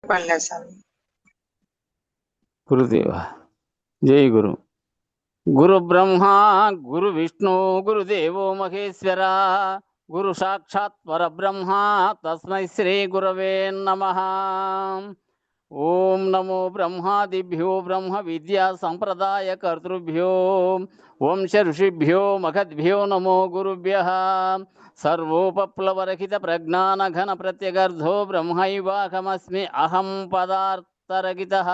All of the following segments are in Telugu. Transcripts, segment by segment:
పండసామి గురుదేవ జై గురు. గురు బ్రహ్మ గురు విష్ణు గురుదేవో మహేశ్వర గురు సాక్షాత్ పరబ్రహ్మ తస్మై శ్రీ గురవే నమః. ఓం నమో బ్రహ్మాదిభ్యో బ్రహ్మ విద్యా సంప్రదాయ కర్తృభ్యో వంశ ఋషిభ్యో మఖద్భ్యో నమో గురుభ్యః. సర్వోపప్లవరహిత ప్రజ్ఞాన ఘన ప్రత్యగర్ధో బ్రహ్మైవాహమస్మి అహం పదార్థరహితః.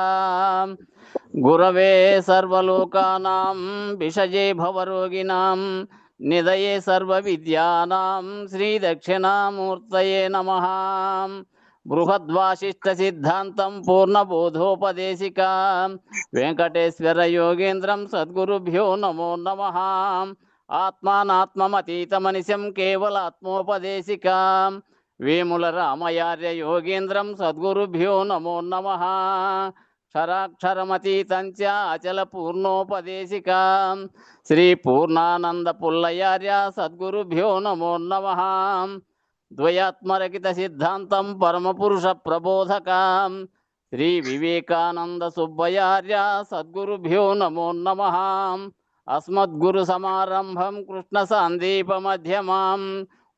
గురవే సర్వలోకానాం విషజే భవరోగిణాం నిదయే సర్వవిద్యానాం శ్రీ దక్షిణామూర్తయే నమః. బృహద్వాసిష్ట సిద్ధాంతం పూర్ణబోధోపదేశికా వెంకటేశ్వర యోగేంద్రం సద్గురుభ్యో నమో నమః. ఆత్మానాత్మమతీతమనిశం కేవలాత్మోపదేశికా వేముల రామయార్య యోగేంద్రం సద్గురుభ్యో నమో నమః. క్షరాక్షరమతీతంచ అచల పూర్ణోపదేశికా శ్రీ పూర్ణానంద పుల్లయార్య సద్గురుభ్యో నమో నమః. ద్వయాత్మరకిత సిద్ధాంతం పరమపురుష ప్రబోధకాం శ్రీ వివేకానంద సుబ్బయార్య సద్గురుభ్యో నమో నమః. అస్మద్గురు సమారంభం కృష్ణ సాందీప మధ్యమాం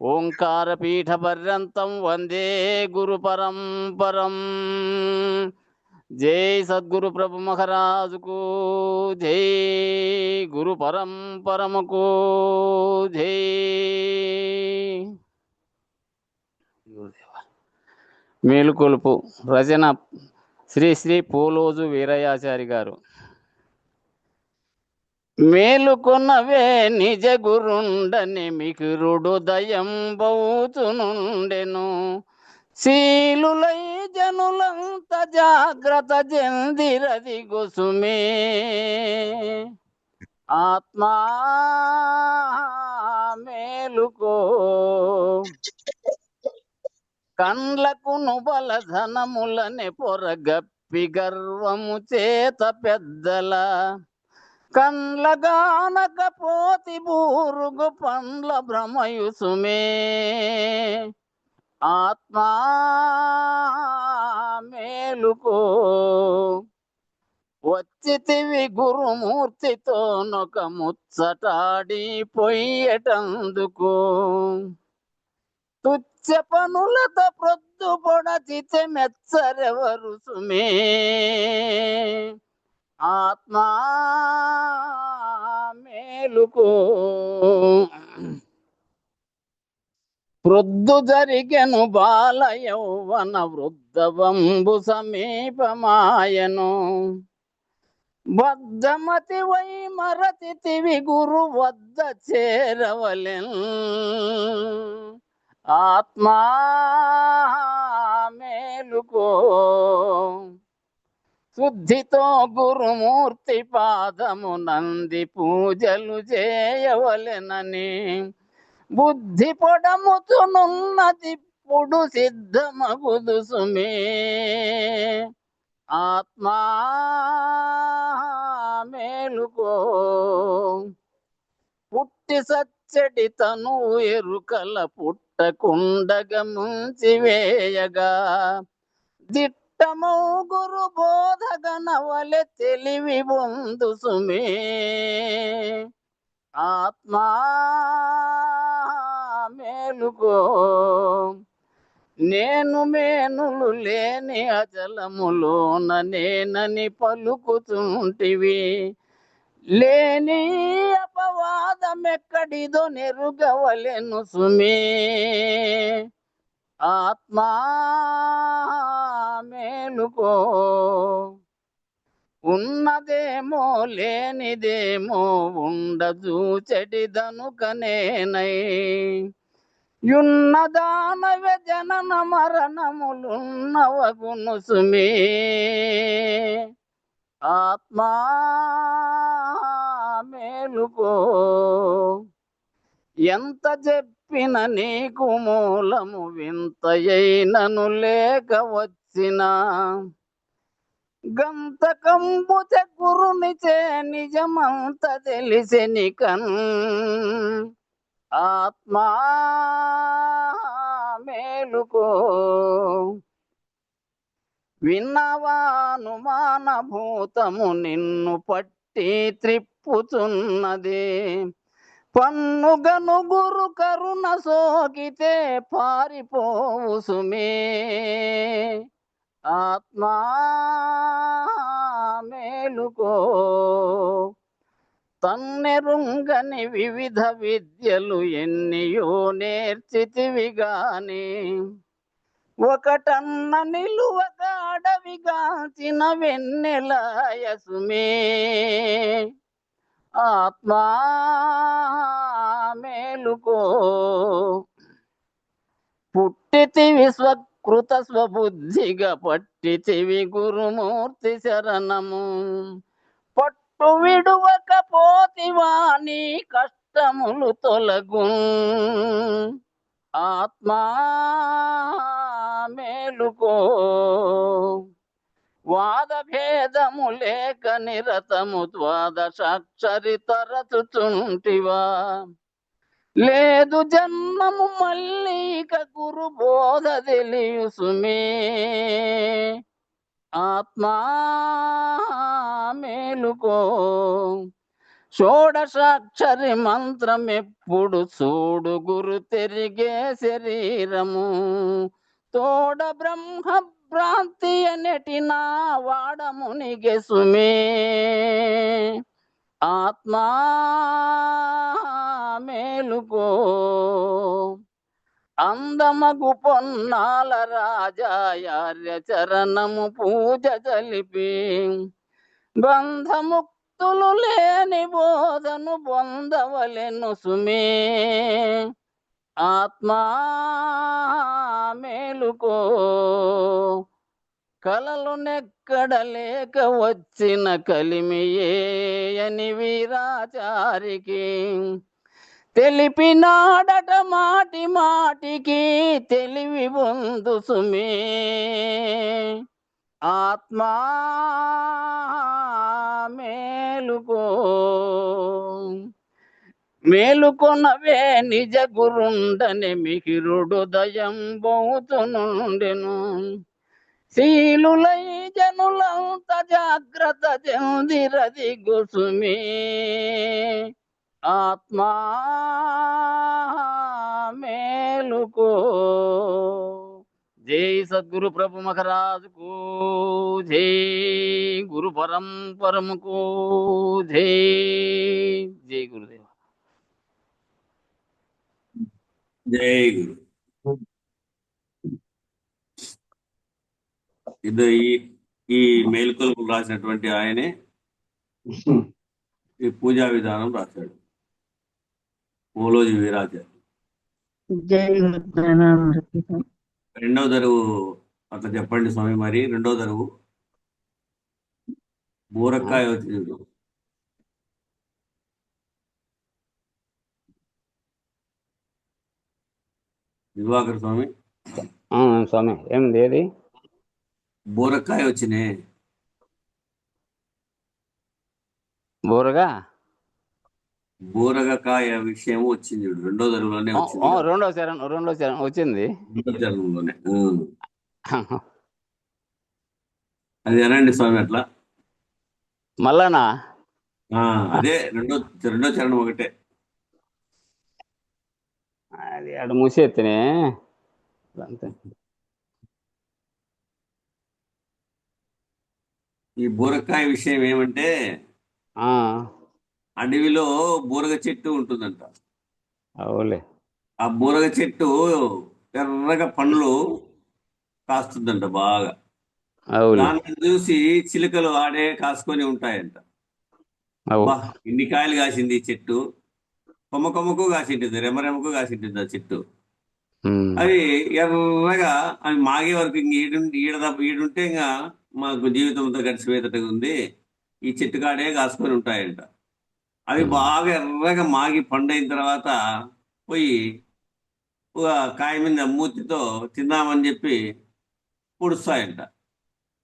ఓంకార పీఠ పర్యంతం వందే గురు పరంపరం. జై సద్గురు ప్రభు మహారాజుకు జై, గురు పరంపరముకు జై. మేలుకొలుపు రచన శ్రీ శ్రీ పోలోజు వీరయాచారి గారు. మేలుకొన్నవే నిజ గురుండని మికురుడు దయం బౌతునుండెను. శీలులై జనులంత జాగ్రత్త చెందిరది గొసుమే. ఆత్మా మేలుకో కండ్లకు నుబల ధనములనే పొరగప్పి గర్వము చేత పెద్దల కండ్లగానక పోతి బూరుగు పండ్ల భ్రమయుసుమే. ఆత్మా మేలుకో వచ్చితివి గురుమూర్తితో నొక ముచ్చటాడి పొయ్యటందుకు తుచ్చ పనులతో ప్రొద్దు పొడచితే మెచ్చరెవరు సుమే. ఆత్మా మేలుకో ప్రొద్దు జరిగెను బాల యౌవన వృద్ధవంబు సమీపమాయను. బద్ధమతి వై మరచితివి గురు వద్ద చేరవలెన్. ఆత్మా మేలుకో శుద్ధితో గురుమూర్తి పాదము నంది పూజలు చేయవలెనని బుద్ధి పొడముతునున్నదిప్పుడు సిద్ధమగుదు సుమే. ఆత్మా మేలుకో పుట్టి సచ్చడి తను ఎరుకల పుట్టకుండగ ముంచివేయగా దిట్టమౌ గురు బోధగనవలె తెలివి పొందు సుమే. ఆత్మా మేలుకో నేను మేనులు లేని అచలములోన నేనని పలుకుతుంటివి. లేని అపవాదమెక్కడిదో నెరుగవలెను సుమే. ఆత్మా మేలుకో ఉన్నదేమో లేనిదేమో ఉండజూచెడిదనుకనేనై యున్నదానవ జనన మరణములున్నవగును సుమే. ఆత్మా మేలుకో ఎంత చెప్పిన నీకు మూలము వింతయైనను లేక వచ్చిన గంతకంబుచ గురునిచే నిజమంత తెలిసెనికన్. ఆత్మా మేలుకో విన్నవానుమానభూతము నిన్ను పట్టి త్రిప్పుచున్నది. పన్నుగను గురు కరుణ సోకితే పారిపోవు సుమే. ఆత్మా మేలుకో, తన్నెరుంగని వివిధ విద్యలు ఎన్నియో నేర్చితివి గాని, ఒకటన్న నిలువగా అడవిగాంచిన వెన్నెలాయసుమే. ఆత్మా మేలుకో, పుట్టితివి స్వకృత స్వబుద్ధిగా పట్టితివి గురుమూర్తి శరణము. పట్టు విడువక పోతివా నీ కష్టములు తొలగు. ఆత్మా మేలుకో, వాద భేదము లేక నిరతము ద్వాదశాక్షరి తరచుచుంటివా. లేదు జన్మము మళ్ళీ ఇక గురు బోధ తెలియు సుమే. ఆత్మా మేలుకో, షోడశాక్షరి మంత్రమెప్పుడు చూడు గురు తెరిగే శరీరము. తోడ బ్రహ్మ భ్రాంతి నెటినా వాడమునిగే సుమే. ఆత్మా మేలుకో, అందమగు పొన్నాల రాజాయార్య చరణము పూజ జలిపి, బంధముక్తులు లేని బోధను పొందవలెను సుమే. ఆత్మా మేలుకో, కలలు నెక్కడ లేక వచ్చిన కలిమియే అని వీరాచారికి తెలిపినాడట మాటి మాటికి తెలివి పొందు సుమే. ఆత్మా మేలుకో, మేలుకొనవే నిజ గురుండని మిహిరుడు దయం బౌతునుండెను. శీలులై జనులంత జాగ్రత్త చెందిరది గుసుమే. ఆత్మా మేలుకో. జై సద్గురు ప్రభు మహారాజుకు జై, గురు పరంపరముకు జై. జై గురుదేవ. జై గురు. ఇది ఈ మేల్కొల్పు రాసినటువంటి ఆయనే ఈ పూజా విధానం రాశాడు, ఓలోజి వీరాచార్య. రెండవ దరువు అట్లా చెప్పండి స్వామి. మరి రెండవ దరువు బూరక్కాయ వచ్చింది. దివాకర్ స్వామి, స్వామి ఏమిది ఏది? బూరక్కాయ వచ్చినాయి. బోరగా బూరగకాయ విషయం వచ్చింది రెండో దరువులోనే వచ్చింది. రెండో చరణం వచ్చింది. రెండో చరణంలోనే అది అనండి స్వామి అట్లా. మళ్ళానా? అదే రెండో చరణం ఒకటే. అది అటు మూసేత్తనే అంతే. ఈ బూరకాయ విషయం ఏమంటే, అడవిలో బూరగ చెట్టు ఉంటుందంట. అవులే. ఆ బూరగ చెట్టు ఎర్రగా పండ్లు కాస్తుందంట బాగా. దాన్ని చూసి చిలుకలు ఆడే కాసుకొని ఉంటాయంట. ఇన్ని కాయలు కాసింది ఈ చెట్టు, కొమ్మకు కాసింటుంది, రెమ్మకు కాసింటుంది ఆ చెట్టు. అది ఎర్రగా అవి మాగే వరకు ఈడుంటే ఇంకా మాకు జీవితంతో గడిచిపోయేటట్టుగా ఉంది, ఈ చెట్టు కాడే కాసుకొని ఉంటాయంట. అవి బాగా ఎర్రగా మాగి పండైన తర్వాత పోయి కాయ మీద మూతితో తిందామని చెప్పి పొడుస్తాయంట.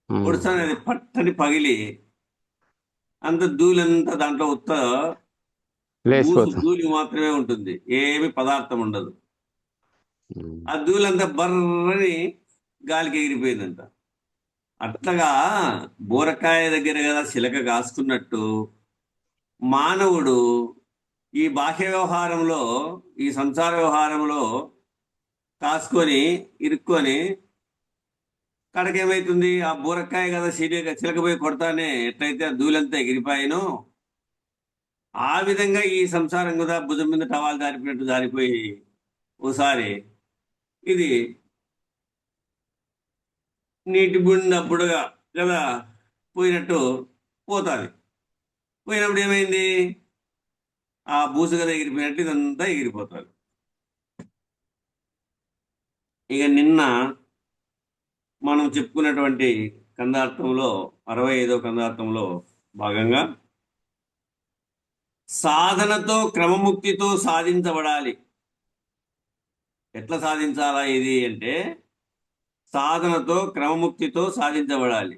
పొడుస్తానే అది పట్టని పగిలి అంత ధూళంతా దాంట్లో ధూళి మాత్రమే ఉంటుంది, ఏమి పదార్థం ఉండదు. ఆ ధూళంతా బర్రని గాలికి ఎగిరిపోయిందంట. అట్లాగా బూరకాయ దగ్గర కదా చిలక కాసుకున్నట్టు మానవుడు ఈ బాహ్య వ్యవహారంలో, ఈ సంసార వ్యవహారంలో కాసుకొని ఇరుక్కొని కడకేమైతుంది, ఆ బూరకాయ కదా చిలకపోయి కొడతానే ఎట్లయితే ఆ ధూళంతా ఎగిరిపాయనో ఆ విధంగా ఈ సంసారం కదా భుజం మీద టవాలు జారిపోయినట్టు జారిపోయి ఓసారి ఇది నీటి బుడినప్పుడుగా కదా పోయినట్టు పోతుంది. పోయినప్పుడు ఏమైంది, ఆ బూసు కదా ఎగిరిపోయినట్టు ఇదంతా ఎగిరిపోతుంది. ఇక నిన్న మనం చెప్పుకున్నటువంటి కందార్థంలో 65వ కందార్థంలో భాగంగా సాధనతో క్రమముక్తితో సాధించబడాలి. ఎట్లా సాధించాలా ఇది అంటే సాధనతో క్రమముక్తితో సాధించబడాలి.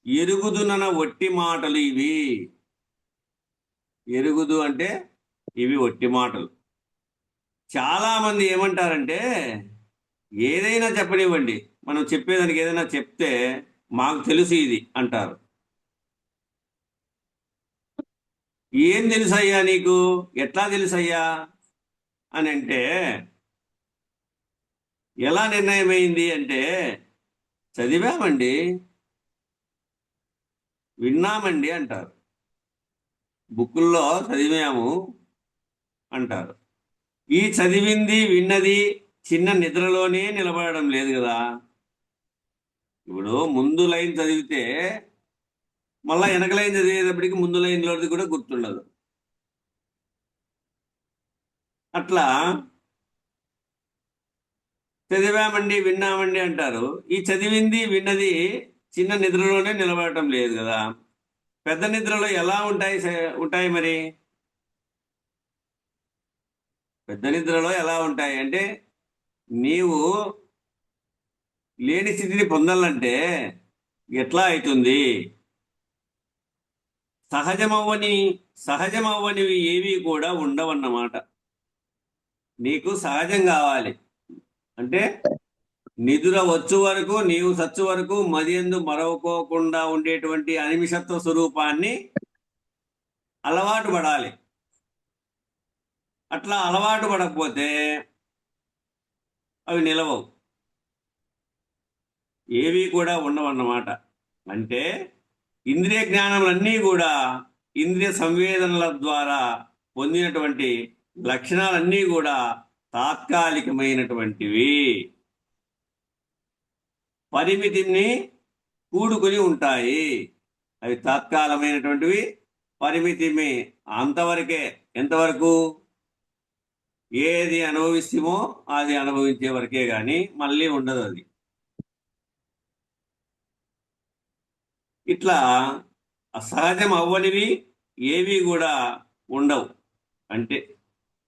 ఎరుగుదునన ఒట్టి మాటలు ఇవి. ఎరుగుదు అంటే ఇవి ఒట్టి మాటలు. చాలా మంది ఏమంటారంటే ఏదైనా చెప్పనివ్వండి, మనం చెప్పేదానికి ఏదైనా చెప్తే మాకు తెలుసు ఇది అంటారు. ఏం తెలుసయ్యా నీకు, ఎట్లా తెలుసయ్యా అని అంటే ఎలా నిర్ణయం అయింది అంటే చదివామండి, విన్నామండి అంటారు. బుక్కుల్లో చదివాము అంటారు. ఈ చదివింది విన్నది చిన్న నిద్రలోనే నిలబడడం లేదు కదా. ఇప్పుడు ముందు లైన్ చదివితే మళ్ళా వెనక లైన్ చదివేటప్పటికి ముందు లైన్లోది కూడా గుర్తుండదు. అట్లా చదివామండి విన్నామండి అంటారు. ఈ చదివింది విన్నది చిన్న నిద్రలోనే నిలబడటం లేదు కదా. పెద్ద నిద్రలో ఎలా ఉంటాయి మరి. పెద్ద నిద్రలో ఎలా ఉంటాయి అంటే నీవు లేని స్థితిని పొందాలంటే ఎట్లా అవుతుంది, సహజమవ్వనివి ఏవి కూడా ఉండవన్నమాట. నీకు సహజం కావాలి అంటే నిదుర వచ్చు వరకు, నీవు సచ్చు వరకు మదియందు మరవకోకుండా ఉండేటువంటి అనిమిషత్వ స్వరూపాన్ని అలవాటు పడాలి. అట్లా అలవాటు పడకపోతే అవి నిలవవు, ఏవి కూడా ఉండవన్నమాట. అంటే ఇంద్రియ జ్ఞానములన్నీ కూడా ఇంద్రియ సంవేదనల ద్వారా పొందినటువంటి లక్షణాలన్నీ కూడా తాత్కాలికమైనటువంటివి, పరిమితిని కూడుకొని ఉంటాయి. అవి తాత్కాలమైనటువంటివి, పరిమితిమి అంతవరకే. ఎంతవరకు, ఏది అనుభవిస్తామో అది అనుభవించే వరకే కానీ మళ్ళీ ఉండదు అది. ఇట్లా అసహజం అవ్వనివి ఏవి కూడా ఉండవు. అంటే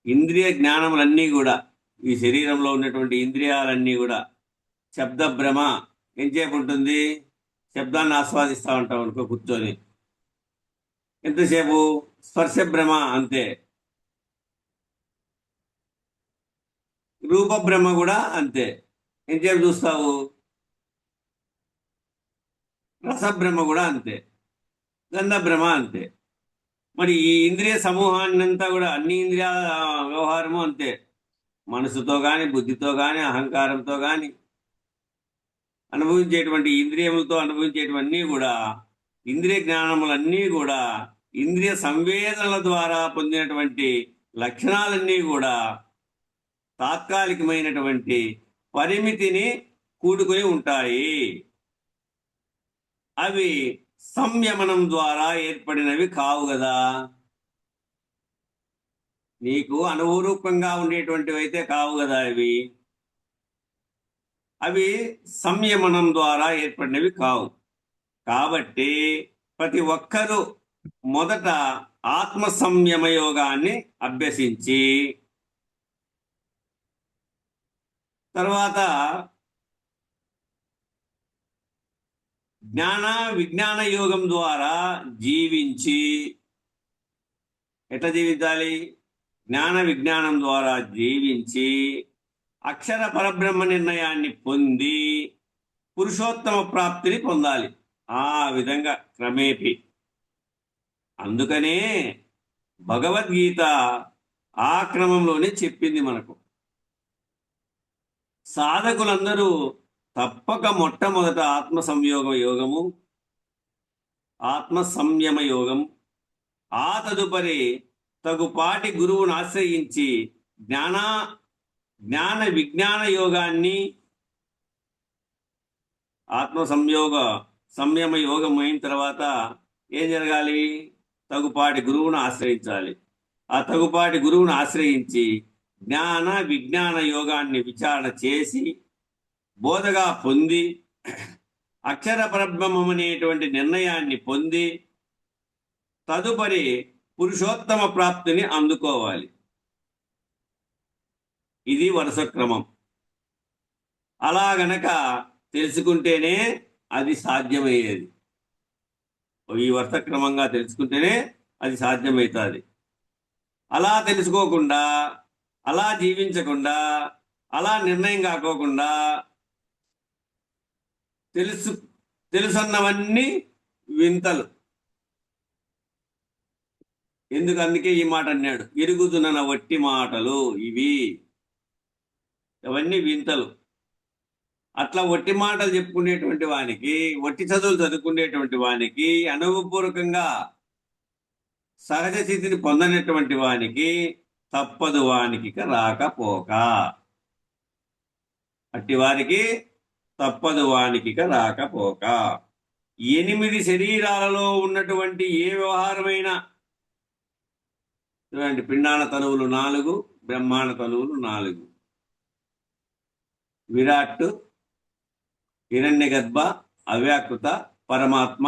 ఇంద్రియ జ్ఞానములన్నీ కూడా, ఈ శరీరంలో ఉన్నటువంటి ఇంద్రియాలన్నీ కూడా శబ్ద భ్రమ ఎంతసేపు ఉంటుంది, శబ్దాన్ని ఆస్వాదిస్తూ ఉంటాం అనుకో కూర్చొని, ఎంతసేపు స్పర్శ భ్రమ అంతే. రూప భ్రమ కూడా అంతే, ఎంతసేపు చూస్తావు. రసభ్రమ కూడా అంతే, గంధ భ్రమ అంతే. మరి ఈ ఇంద్రియ సమూహాన్ని అంతా కూడా అన్ని ఇంద్రియాల వ్యవహారము అంతే. మనసుతో కానీ, బుద్ధితో కానీ, అహంకారంతో కానీ అనుభవించేటువంటి ఇంద్రియములతో అనుభవించేటివన్నీ కూడా, ఇంద్రియ జ్ఞానములన్నీ కూడా ఇంద్రియ సంవేదనల ద్వారా పొందినటువంటి లక్షణాలన్నీ కూడా తాత్కాలికమైనటువంటి పరిమితిని కూడుకొని ఉంటాయి. అవి సంయమనం ద్వారా ఏర్పడినవి కావు కదా. నీకు అనుభవరూపంగా ఉండేటువంటివి అయితే కావు కదా అవి. అవి సంయమనం ద్వారా ఏర్పడినవి కావు. కాబట్టి ప్రతి ఒక్కరూ మొదట ఆత్మ సంయమ యోగాన్ని అభ్యసించి తర్వాత జ్ఞాన విజ్ఞాన యోగం ద్వారా జీవించి, ఎట్లా జీవించాలి, జ్ఞాన విజ్ఞానం ద్వారా జీవించి అక్షర పరబ్రహ్మ నిర్ణయాన్ని పొంది పురుషోత్తమ ప్రాప్తిని పొందాలి. ఆ విధంగా క్రమేపి. అందుకనే భగవద్గీత ఆ క్రమంలోనే చెప్పింది మనకు. సాధకులందరూ తప్పక మొట్టమొదట ఆత్మ సంయోగ యోగము, ఆత్మ సంయమ యోగం, ఆ తదుపరి తగుపాటి గురువును ఆశ్రయించి జ్ఞాన విజ్ఞాన యోగాన్ని, ఆత్మ సంయమ యోగం అయిన తర్వాత ఏం జరగాలి? తగుపాటి గురువును ఆశ్రయించాలి. ఆ తగుపాటి గురువును ఆశ్రయించి జ్ఞాన విజ్ఞాన యోగాన్ని విచారణ చేసి బోధగా పొంది అక్షర పరబ్రహ్మం అనేటువంటి నిర్ణయాన్ని పొంది తదుపరి పురుషోత్తమ ప్రాప్తిని అందుకోవాలి. ఇది వరుస క్రమం. అలా గనక తెలుసుకుంటేనే అది సాధ్యమయ్యేది. ఈ వరుస క్రమంగా తెలుసుకుంటేనే అది సాధ్యమవుతుంది. అలా తెలుసుకోకుండా, అలా జీవించకుండా, అలా నిర్ణయం కాకోకుండా తెలుసన్నవన్నీ వింతలు. ఎందుకు? అందుకే ఈ మాట అన్నాడు, ఎరుగుతున్న వట్టి మాటలు ఇవి, అవన్నీ వింతలు. అట్లా వట్టి మాటలు చెప్పుకునేటువంటి వానికి, వట్టి చదువులు చదువుకునేటువంటి వానికి, అనుభవపూర్వకంగా సహజ స్థితిని పొందనటువంటి వానికి తప్పదు వానికి రాకపోక. అట్టి వారికి తప్పదు వానికి రాకపోక. 8 శరీరాలలో ఉన్నటువంటి ఏ వ్యవహారమైనా చూడండి, పిండాణ తనువులు 4, బ్రహ్మాండ తనువులు 4. విరాట్, హిరణ్యగర్భ, అవ్యాకృత, పరమాత్మ,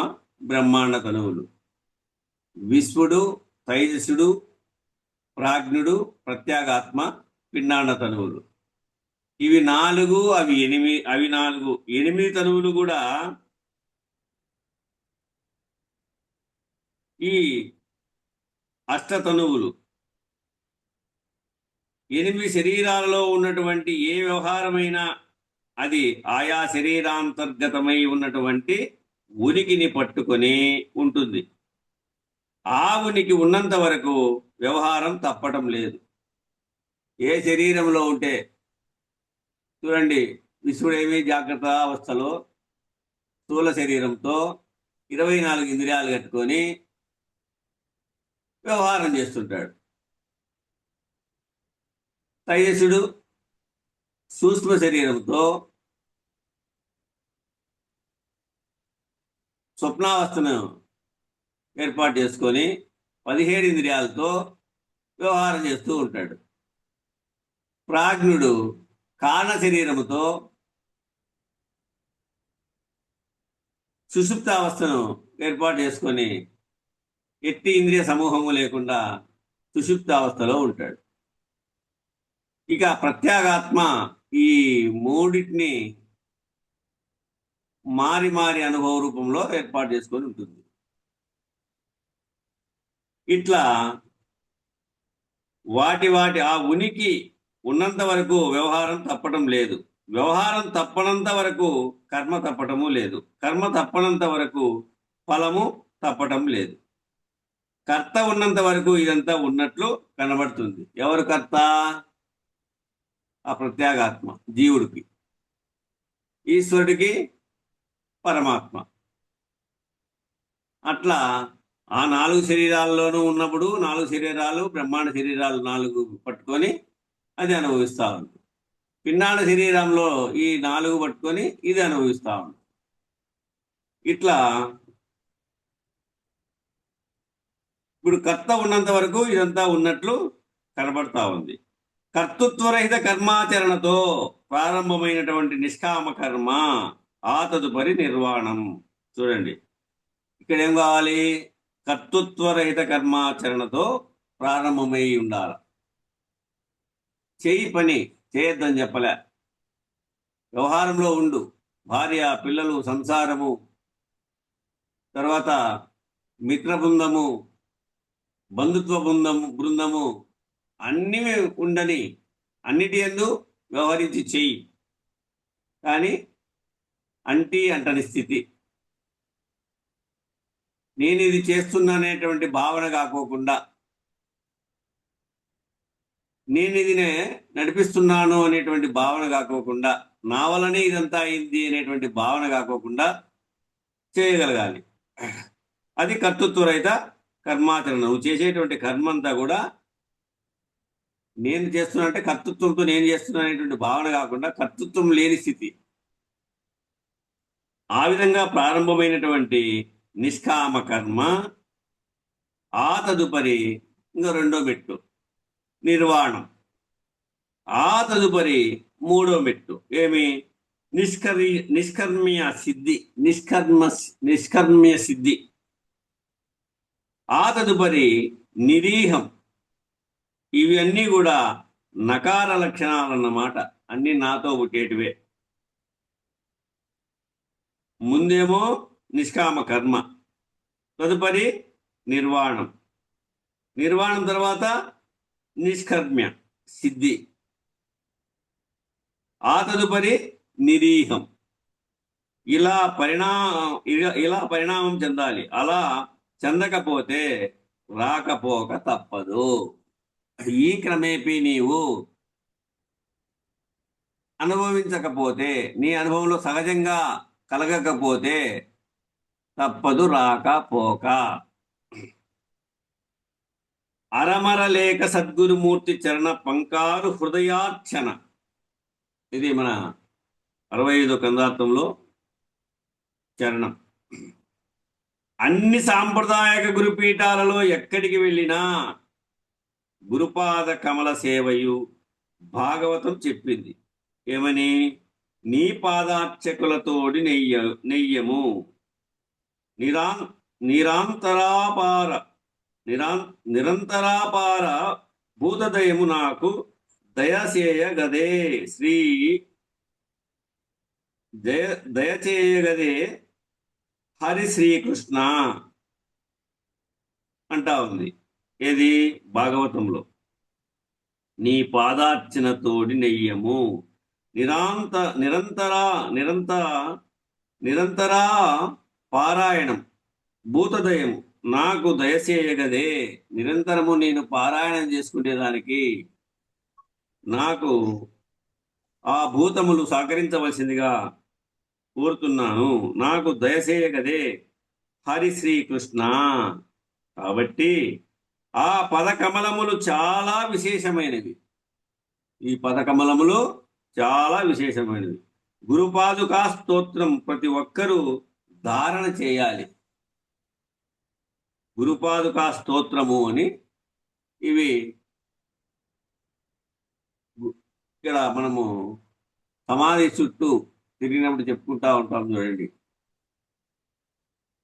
బ్రహ్మాండ తనువులు. విశ్వడు, తైజసుడు, ప్రాజ్ఞుడు, ప్రత్యేగాత్మ, పిండాండ తనువులు. ఇవి 4, అవి 8. అవి 4, 8 తనువులు కూడా ఈ అష్టతనువులు. 8 శరీరాలలో ఉన్నటువంటి ఏ వ్యవహారమైనా అది ఆయా శరీరాంతర్గతమై ఉన్నటువంటి ఉనికిని పట్టుకొని ఉంటుంది. ఆ ఉనికి ఉన్నంత వరకు వ్యవహారం తప్పటం లేదు. ఏ శరీరంలో ఉంటే చూడండి, విశ్వడేమి జాగ్రత్త అవస్థలో స్థూల శరీరంతో 24 ఇంద్రియాలు కట్టుకొని వ్యవహారం చేస్తుంటాడు. తైజసుడు సూక్ష్మ శరీరంతో స్వప్నావస్థను ఏర్పాటు చేసుకొని 17 ఇంద్రియాలతో వ్యవహారం చేస్తూ ఉంటాడు. ప్రాజ్ఞుడు కారణ శరీరముతో సుషుప్తావస్థను ఏర్పాటు చేసుకొని ఎట్టి ఇంద్రియ సమూహము లేకుండా సుషుప్తావస్థలో ఉంటాడు. ఇక ప్రత్యేగాత్మ ఈ మూడింటిని మారి మారి అనుభవ రూపంలో ఏర్పాటు చేసుకొని ఉంటుంది. ఇట్లా వాటి ఆ ఉనికి ఉన్నంత వరకు వ్యవహారం తప్పటం లేదు. వ్యవహారం తప్పనంత వరకు కర్మ తప్పటము లేదు. కర్మ తప్పనంత వరకు ఫలము తప్పటం లేదు. కర్త ఉన్నంత వరకు ఇదంతా ఉన్నట్లు కనబడుతుంది. ఎవరు కర్త? ఆ ప్రత్యేగాత్మ, జీవుడికి, ఈశ్వరుడికి, పరమాత్మ. అట్లా ఆ 4 శరీరాల్లోనూ ఉన్నప్పుడు 4 శరీరాలు, బ్రహ్మాండ శరీరాలు 4 పట్టుకొని అది అనుభవిస్తూ ఉంది. పిండాండ శరీరంలో ఈ 4 పట్టుకొని ఇది అనుభవిస్తూ ఉంది. ఇట్లా ఇప్పుడు కర్త ఉన్నంత వరకు ఇదంతా ఉన్నట్లు కనబడతా ఉంది. కర్తృత్వరహిత కర్మాచరణతో ప్రారంభమైనటువంటి నిష్కామ కర్మ, ఆ తదుపరి నిర్వాణం. చూడండి, ఇక్కడ ఏం కావాలి? కర్తృత్వరహిత కర్మాచరణతో ప్రారంభమై ఉండాలి. చేయి పని చేయొద్దని చెప్పలే. వ్యవహారంలో ఉండు, భార్య, పిల్లలు, సంసారము, తర్వాత మిత్ర బృందము, బంధుత్వ బృందము అన్నీ ఉండని, అన్నిటి యందు వ్యవహరించి చెయ్యి. కానీ అంటని స్థితి. నేను ఇది చేస్తున్నానేటువంటి భావన కాకోకుండా, నేను ఇది నడిపిస్తున్నాను అనేటువంటి భావన కాకోకుండా, నా వల్లనే ఇదంతా అయింది అనేటువంటి భావన కాకోకుండా చేయగలగాలి. అది కర్తృత్వరహిత కర్మాచరణ. నువ్వు చేసేటువంటి కర్మ అంతా కూడా నేను చేస్తున్నా అంటే కర్తృత్వంతో నేను చేస్తున్నా అనేటువంటి భావన కాకుండా కర్తృత్వం లేని స్థితి. ఆ విధంగా ప్రారంభమైనటువంటి నిష్కామ కర్మ, ఆ తదుపరి ఇంకా రెండో మెట్టు నిర్వాణం, ఆ తదుపరి మూడో మెట్టు ఏమి నిష్కర్మ్య సిద్ధి, నిష్కర్మ్య సిద్ధి. ఆ తదుపరి నిరీహం. ఇవన్నీ కూడా నకార లక్షణాలు అన్నమాట. అన్ని నాతో పుట్టేటివే. ముందేమో నిష్కామ కర్మ, తదుపరి నిర్వాణం, నిర్వాణం తర్వాత నిష్కర్మ్య సిద్ధి, ఆ తదుపరి నిరీహం. ఇలా పరిణామం చెందాలి. అలా చెందకపోతే రాకపోక తప్పదు. ఈ క్రమేపీ నీవు అనుభవించకపోతే, నీ అనుభవంలో సహజంగా కలగకపోతే తప్పదు రాకపోక. అరమరలేక సద్గురుమూర్తి చరణ పంకారు హృదయార్చన. ఇది మన 65వ కందార్థంలో చరణం. అన్ని సాంప్రదాయక గురుపీఠాలలో ఎక్కడికి వెళ్ళినా గురుపాద కమల సేవయు భాగవతం చెప్పింది. ఏమని? నీ పాదార్చకులతోడి నెయ్యము నిరంతరాపార భూతదయము నాకు దయచేయగదే శ్రీ దయచేయగదే హరి శ్రీకృష్ణ అంటా ఉంది. ఏది? భాగవతంలో. నీ పాదార్చనతోడి నెయ్యము నిరంతరా పారాయణం భూతదయము నాకు దయచేయగదే. నిరంతరము నేను పారాయణం చేసుకునేదానికి నాకు ఆ భూతములు సహకరించవలసిందిగా కోరుతున్నాను. నాకు దయచేయగదే హరి శ్రీకృష్ణ. కాబట్టి ఆ పదకమలములు చాలా విశేషమైనవి. ఈ పదకమలములు చాలా విశేషమైనవి. గురుపాదుకా స్తోత్రం ప్రతి ఒక్కరూ ధారణ చేయాలి. గురుపాదుకా స్తోత్రము అని ఇవి ఇక్కడ మనము సమాధి చుట్టూ తిరిగినప్పుడు చెప్పుకుంటా ఉంటాం. చూడండి,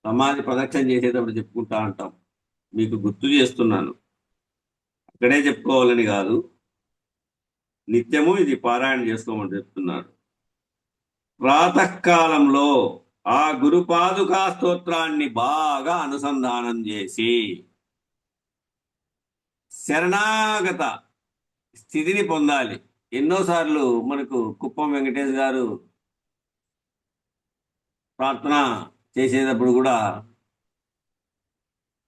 సమాధి ప్రదక్షిణ చేసేటప్పుడు చెప్పుకుంటా ఉంటాం. మీకు గుర్తు చేస్తున్నాను, అక్కడే చెప్పుకోవాలని కాదు, నిత్యము ఇది పారాయణ చేసుకోమని చెప్తున్నాడు. ప్రాతకాలంలో ఆ గురుపాదుకా స్తోత్రాన్ని బాగా అనుసంధానం చేసి శరణాగత స్థితిని పొందాలి. ఎన్నోసార్లు మనకు కుప్పం వెంకటేష్ గారు ప్రార్థన చేసేటప్పుడు కూడా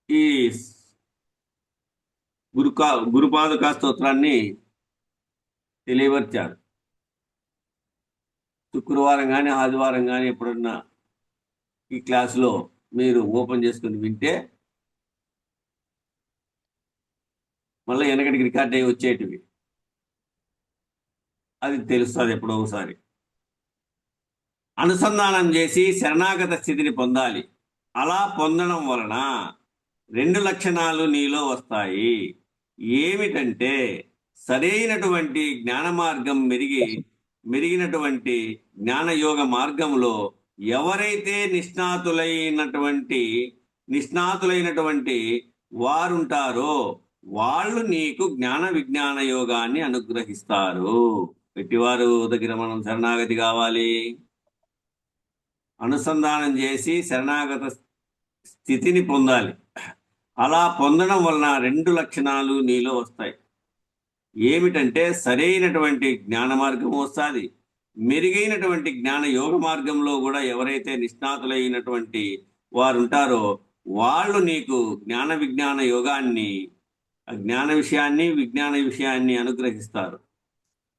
ఈ గురుపాదుకా స్తోత్రాన్ని తెలియవచ్చారు. శుక్రవారం కానీ ఆదివారం కానీ ఎప్పుడన్నా ఈ క్లాసులో మీరు ఓపెన్ చేసుకుని వింటే మళ్ళీ వెనకటికి రికార్డ్ అయ్యి వచ్చేటివి, అది తెలుస్తుంది ఎప్పుడో ఒకసారి. అనుసంధానం చేసి శరణాగత స్థితిని పొందాలి. అలా పొందడం వలన 2 లక్షణాలు నీలో వస్తాయి. ఏమిటంటే సరైనటువంటి జ్ఞాన మార్గం మెరిగినటువంటి జ్ఞానయోగ మార్గంలో ఎవరైతే నిష్ణాతులైనటువంటి వారుంటారో వాళ్ళు నీకు జ్ఞాన విజ్ఞాన యోగాన్ని అనుగ్రహిస్తారు. ఎట్టివారు దగ్గర మనం శరణాగతి కావాలి? అనుసంధానం చేసి శరణాగత స్థితిని పొందాలి. అలా పొందడం వలన 2 లక్షణాలు నీలో వస్తాయి. ఏమిటంటే సరైనటువంటి జ్ఞాన మార్గం వస్తుంది, మెరుగైనటువంటి జ్ఞాన యోగ మార్గంలో కూడా ఎవరైతే నిష్ణాతులైనటువంటి వారు ఉంటారో వాళ్ళు నీకు జ్ఞాన విజ్ఞాన యోగాన్ని, ఆ జ్ఞాన విషయాన్ని విజ్ఞాన విషయాన్ని అనుగ్రహిస్తారు.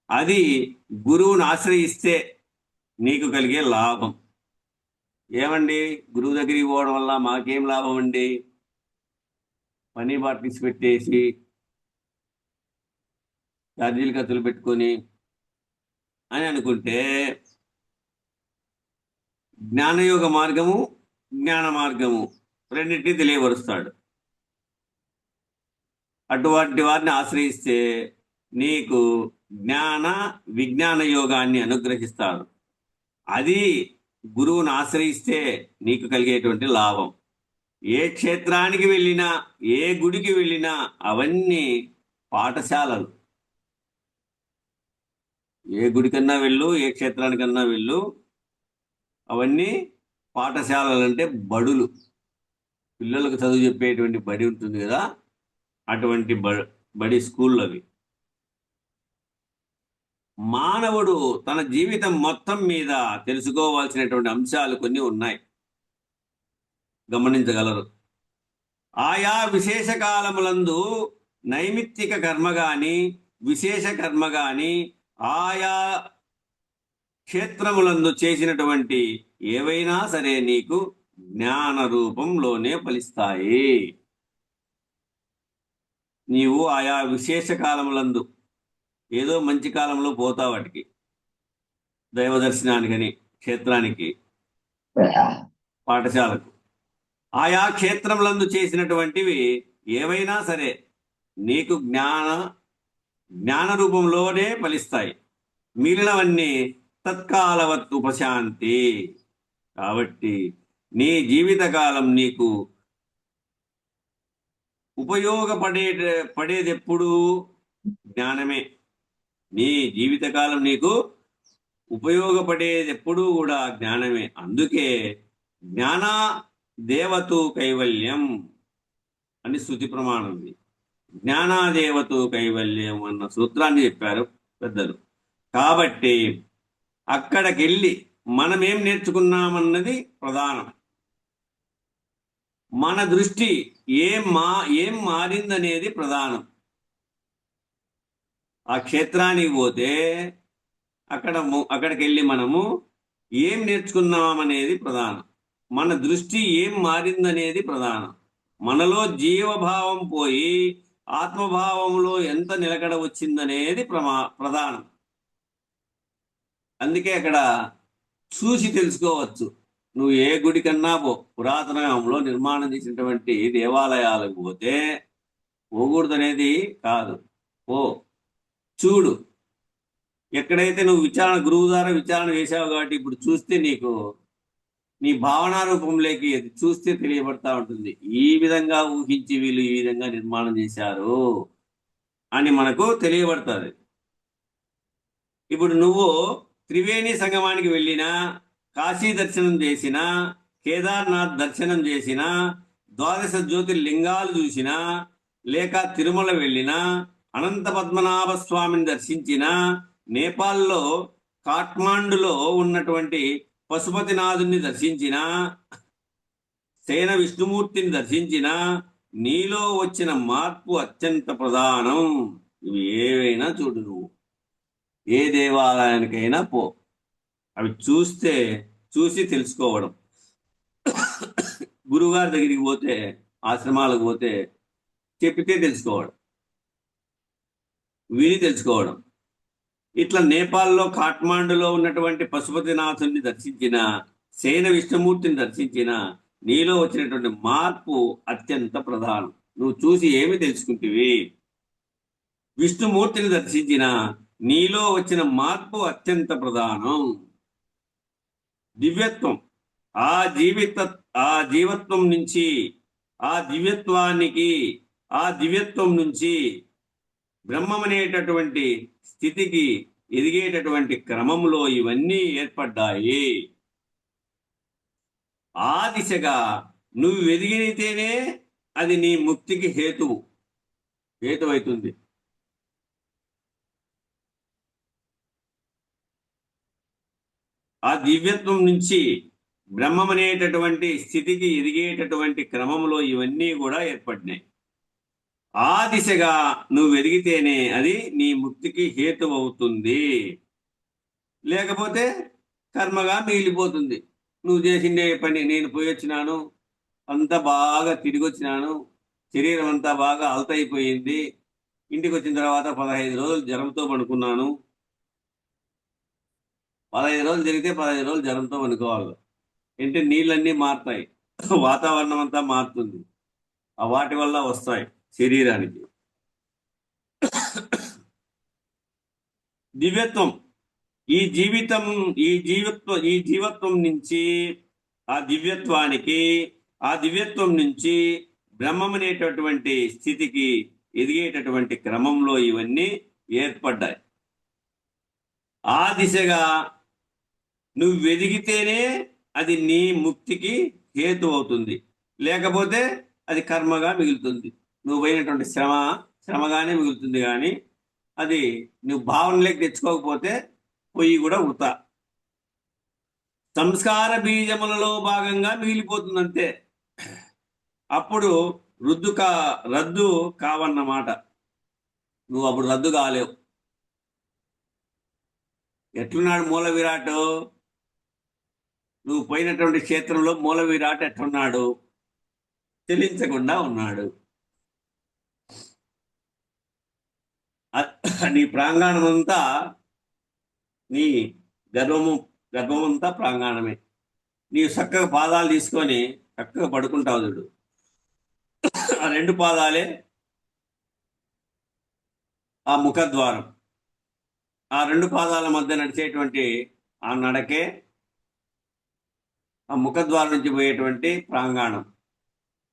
అది గురువును ఆశ్రయిస్తే నీకు కలిగే లాభం. ఏమండి, గురువు దగ్గరికి పోవడం వల్ల మాకేం లాభం అండి? పని బాటిల్స్ పెట్టేసి ఛార్జీలు ఖర్చులు పెట్టుకొని అని అనుకుంటే, జ్ఞానయోగ మార్గము జ్ఞాన మార్గము రెండింటినీ తెలియపరుస్తాడు. అటువంటి వారిని ఆశ్రయిస్తే నీకు జ్ఞాన విజ్ఞాన యోగాన్ని అనుగ్రహిస్తాడు. అది గురువును ఆశ్రయిస్తే నీకు కలిగేటువంటి లాభం. ఏ క్షేత్రానికి వెళ్ళినా, ఏ గుడికి వెళ్ళినా అవన్నీ పాఠశాలలు. ఏ గుడికన్నా వెళ్ళు, ఏ క్షేత్రానికన్నా వెళ్ళు, అవన్నీ పాఠశాలలు. అంటే బడులు, పిల్లలకు చదువు చెప్పేటువంటి బడి ఉంటుంది కదా, అటువంటి బడి స్కూళ్ళు అవి. మానవుడు తన జీవితం మొత్తం మీద తెలుసుకోవాల్సినటువంటి అంశాలు కొన్ని ఉన్నాయి, గమనించగలరు. ఆయా విశేష కాలములందు నైమిత్తిక కర్మ గాని విశేష కర్మ గాని ఆయా క్షేత్రములందు చేసినటువంటి ఏవైనా సరే నీకు జ్ఞాన రూపంలోనే ఫలిస్తాయి. నీవు ఆయా విశేష కాలములందు, ఏదో మంచి కాలంలో పోతావు వాటికి, దైవ దర్శనానికని, క్షేత్రానికి, పాఠశాలకు. ఆయా క్షేత్రములందు చేసినటువంటివి ఏవైనా సరే నీకు జ్ఞాన రూపంలోనే ఫలిస్తాయి. మిగిలినవన్నీ తత్కాలవత్ ఉపశాంతి. కాబట్టి నీ జీవితకాలం నీకు పడేది ఎప్పుడు జ్ఞానమే. నీ జీవితకాలం నీకు ఉపయోగపడేది ఎప్పుడూ కూడా జ్ఞానమే. అందుకే జ్ఞాన దేవతు కైవల్యం అని శృతి ప్రమాణం ఉంది. జ్ఞానాదేవతు కైవల్యం అన్న సూత్రాన్ని చెప్పారు పెద్దలు. కాబట్టి అక్కడికెళ్ళి మనం ఏం నేర్చుకున్నామన్నది ప్రధానం. మన దృష్టి ఏం మారిందనేది ప్రధానం. ఆ క్షేత్రానికి పోతే అక్కడికి వెళ్ళి మనము ఏం నేర్చుకున్నామనేది ప్రధానం. మన దృష్టి ఏం మారిందనేది ప్రధానం. మనలో జీవభావం పోయి ఆత్మభావంలో ఎంత నిలకడ వచ్చిందనేది ప్రధానం. అందుకే అక్కడ చూసి తెలుసుకోవచ్చు. నువ్వు ఏ గుడి కన్నా పో, పురాతన కాలంలో నిర్మాణం చేసినటువంటి దేవాలయాలకు పోతే పోకూడదనేది కాదు, ఓ చూడు. ఎక్కడైతే నువ్వు గురువు ద్వారా విచారణ చేసావు కాబట్టి ఇప్పుడు చూస్తే నీకు నీ భావనా రూపంలోకి చూస్తే తెలియబడతా ఉంటుంది. ఈ విధంగా ఊహించి వీళ్ళు ఈ విధంగా నిర్మాణం చేశారు అని మనకు తెలియబడుతుంది. ఇప్పుడు నువ్వు త్రివేణి సంగమానికి వెళ్ళినా, కాశీ దర్శనం చేసినా, కేదార్నాథ్ దర్శనం చేసినా, ద్వాదశ జ్యోతిర్లింగాలు చూసినా, లేక తిరుమల వెళ్ళినా, అనంత పద్మనాభ స్వామిని దర్శించినా, నేపాల్లో కాఠ్మాండులో ఉన్నటువంటి పశుపతినాథుని దర్శించినా, శయన విష్ణుమూర్తిని దర్శించినా నీలో వచ్చిన మార్పు అత్యంత ప్రధానం. ఇవి ఏవైనా చూడు, నువ్వు ఏ దేవాలయానికైనా పో, అవి చూసి తెలుసుకోవడం. గురువుగారి దగ్గరికి పోతే, ఆశ్రమాలకు పోతే చెప్పితే తెలుసుకోవడం, విని తెలుసుకోవడం. ఇట్లా నేపాల్లో కాఠ్మాండులో ఉన్నటువంటి పశుపతినాథుని దర్శించిన, శయన విష్ణుమూర్తిని దర్శించిన నీలో వచ్చినటువంటి మార్పు అత్యంత ప్రధానం. నువ్వు చూసి ఏమి తెలుసుకుంటివి? విష్ణుమూర్తిని దర్శించిన నీలో వచ్చిన మార్పు అత్యంత ప్రధానం. దివ్యత్వం, ఆ జీవత్వం నుంచి ఆ దివ్యత్వానికి, ఆ దివ్యత్వం నుంచి బ్రహ్మమనేటటువంటి స్థితికి ఎదిగేటటువంటి క్రమంలో ఇవన్నీ ఏర్పడ్డాయి. ఆ దిశగా నువ్వు ఎదిగితేనే అది నీ ముక్తికి హేతువైతుంది. ఆ దివ్యత్వం నుంచి బ్రహ్మం అనేటటువంటి స్థితికి ఎదిగేటటువంటి క్రమంలో ఇవన్నీ కూడా ఏర్పడినాయి. ఆ దిశగా నువ్వు ఎదిగితేనే అది నీ ముక్తికి హేతు అవుతుంది. లేకపోతే కర్మగా మిగిలిపోతుంది. నువ్వు చేసిండే పని, నేను పోయి వచ్చినాను, అంతా బాగా తిరిగి వచ్చినాను, శరీరం అంతా బాగా అలతైపోయింది, ఇంటికి వచ్చిన తర్వాత 15 రోజులు జ్వరంతో పడుకున్నాను. 15 రోజులు జరిగితే 15 రోజులు జ్వరంతో పడుకోవాలి. అంటే నీళ్ళన్నీ మారుతాయి, వాతావరణం అంతా మారుతుంది. ఆ వాటి వల్ల వస్తాయి శరీరానికి. దివ్యత్వం ఈ జీవత్వం నుంచి ఆ దివ్యత్వానికి, ఆ దివ్యత్వం నుంచి బ్రహ్మం అనేటటువంటి స్థితికి ఎదిగేటటువంటి క్రమంలో ఇవన్నీ ఏర్పడ్డాయి. ఆ దిశగా నువ్వు ఎదిగితేనే అది నీ ముక్తికి హేతు అవుతుంది. లేకపోతే అది కర్మగా మిగులుతుంది. నువ్వు పోయినటువంటి శ్రమగానే మిగులుతుంది. కానీ అది నువ్వు భావనలోకి తెచ్చుకోకపోతే పొయ్యి కూడా వృతా. సంస్కార బీజములలో భాగంగా మిగిలిపోతుంది అంతే. అప్పుడు రద్దు కావన్నమాట. నువ్వు అప్పుడు రద్దు కాలేవు. ఎట్లున్నాడు మూల విరాట్? నువ్వు పోయినటువంటి క్షేత్రంలో మూల విరాట్ ఎట్లున్నాడు? చెలించకుండా ఉన్నాడు. నీ ప్రాంగణం అంతా, నీ గర్భమంతా ప్రాంగణమే. నీవు చక్కగా పాదాలు తీసుకొని చక్కగా పడుకుంటావు చూడు, ఆ 2 పాదాలే ఆ ముఖద్వారం. ఆ 2 పాదాల మధ్య నడిచేటువంటి ఆ నడకే ఆ ముఖద్వారం నుంచి పోయేటువంటి ప్రాంగణం.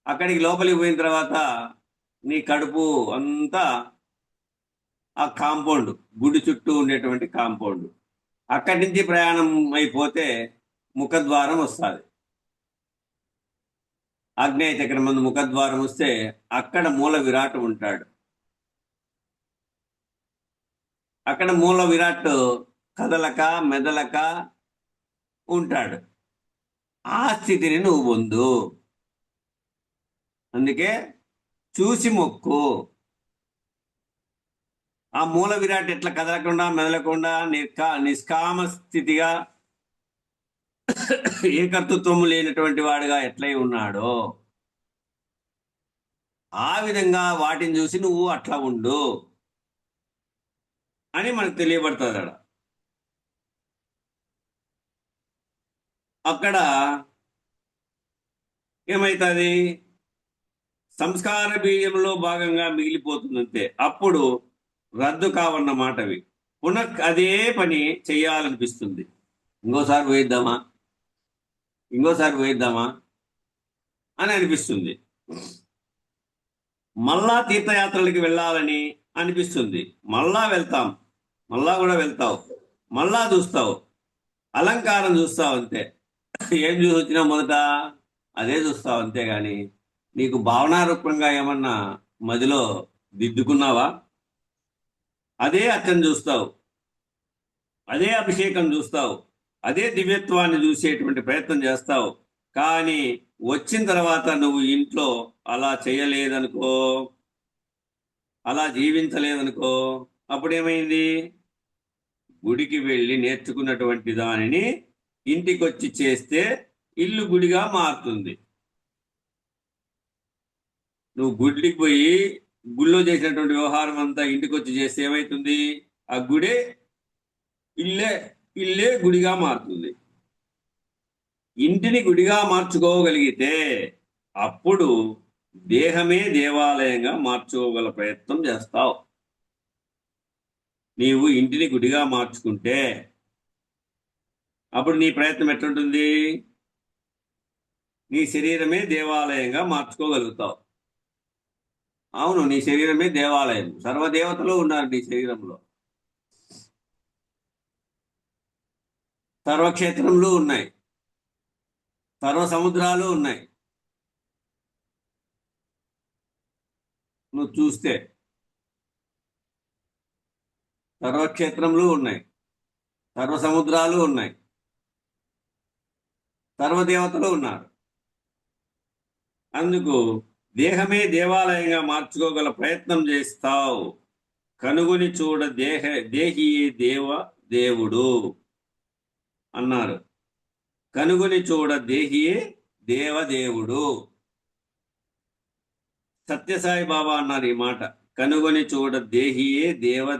అక్కడికి లోపలికి పోయిన తర్వాత నీ కడుపు అంతా ఆ కాంపౌండ్, గుడి చుట్టూ ఉండేటువంటి కాంపౌండ్. అక్కడి నుంచి ప్రయాణం అయిపోతే ముఖద్వారం వస్తుంది. ఆగ్నేయ చక్రం ముందు ముఖద్వారం వస్తే అక్కడ మూల విరాట్ ఉంటాడు. అక్కడ మూల విరాట్ కదలక మెదలక ఉంటాడు. ఆ స్థితిని నువ్వు పొందు. అందుకే చూసి మొక్కు. ఆ మూల విరాట్ ఎట్లా కదలకుండా మెదలకుండా నిష్కామ స్థితిగా ఏకర్తృత్వం లేనటువంటి వాడుగా ఎట్లయి ఉన్నాడో ఆ విధంగా వాటిని చూసి నువ్వు అట్లా ఉండు అని మనకు తెలియబడుతుంది. అక్కడ ఏమవుతుంది? సంస్కార బీజంలో భాగంగా మిగిలిపోతుందంతే. అప్పుడు రద్దు కావన్నమాటవి. పునః అదే పని చేయాలనిపిస్తుంది. ఇంకోసారి పోయిద్దామా అని అనిపిస్తుంది. మళ్ళా తీర్థయాత్రలకి వెళ్ళాలని అనిపిస్తుంది. మళ్ళా వెళ్తాం, మళ్ళా కూడా వెళ్తావు, మళ్ళా చూస్తావు, అలంకారం చూస్తావు అంతే. ఏం చూసి వచ్చినా మొదట అదే చూస్తావు అంతేగాని నీకు భావనారూపంగా ఏమన్నా మదిలో దిద్దుకున్నావా? అదే అర్చన చూస్తావు, అదే అభిషేకం చూస్తావు, అదే దివ్యత్వాన్ని చూసేటువంటి ప్రయత్నం చేస్తావు. కానీ వచ్చిన తర్వాత నువ్వు ఇంట్లో అలా చేయలేదనుకో, అలా జీవించలేదనుకో, అప్పుడేమైంది? గుడికి వెళ్ళి నేర్చుకున్నటువంటి దానిని ఇంటికొచ్చి చేస్తే ఇల్లు గుడిగా మారుతుంది. నువ్వు గుడికి పోయి గుళ్ళో చేసినటువంటి వ్యవహారం అంతా ఇంటికి వచ్చి చేస్తే ఏమవుతుంది? ఆ గుడే ఇల్లే గుడిగా మారుతుంది. ఇంటిని గుడిగా మార్చుకోగలిగితే అప్పుడు దేహమే దేవాలయంగా మార్చుకోగల ప్రయత్నం చేస్తావు. నీవు ఇంటిని గుడిగా మార్చుకుంటే అప్పుడు నీ ప్రయత్నం ఎట్లుంటుంది? నీ శరీరమే దేవాలయంగా మార్చుకోగలుగుతావు. అవును, నీ శరీరమే దేవాలయం. సర్వదేవతలు ఉన్నారు నీ శరీరంలో, సర్వక్షేత్రములు ఉన్నాయి, సర్వ సముద్రాలు ఉన్నాయి. నువ్వు చూస్తే సర్వక్షేత్రములు ఉన్నాయి, సర్వ సముద్రాలు ఉన్నాయి, సర్వదేవతలు ఉన్నారు. అందుకు దేహమే దేవాలయంగా మార్చుకోగల ప్రయత్నం చేస్తావు. కనుగొని చూడ దేహియే దేవుడు అన్నారు. కనుగొని చూడ దేహియే దేవుడు. సత్యసాయి బాబా అన్నారు ఈ మాట. కనుగొని చూడ దేహియే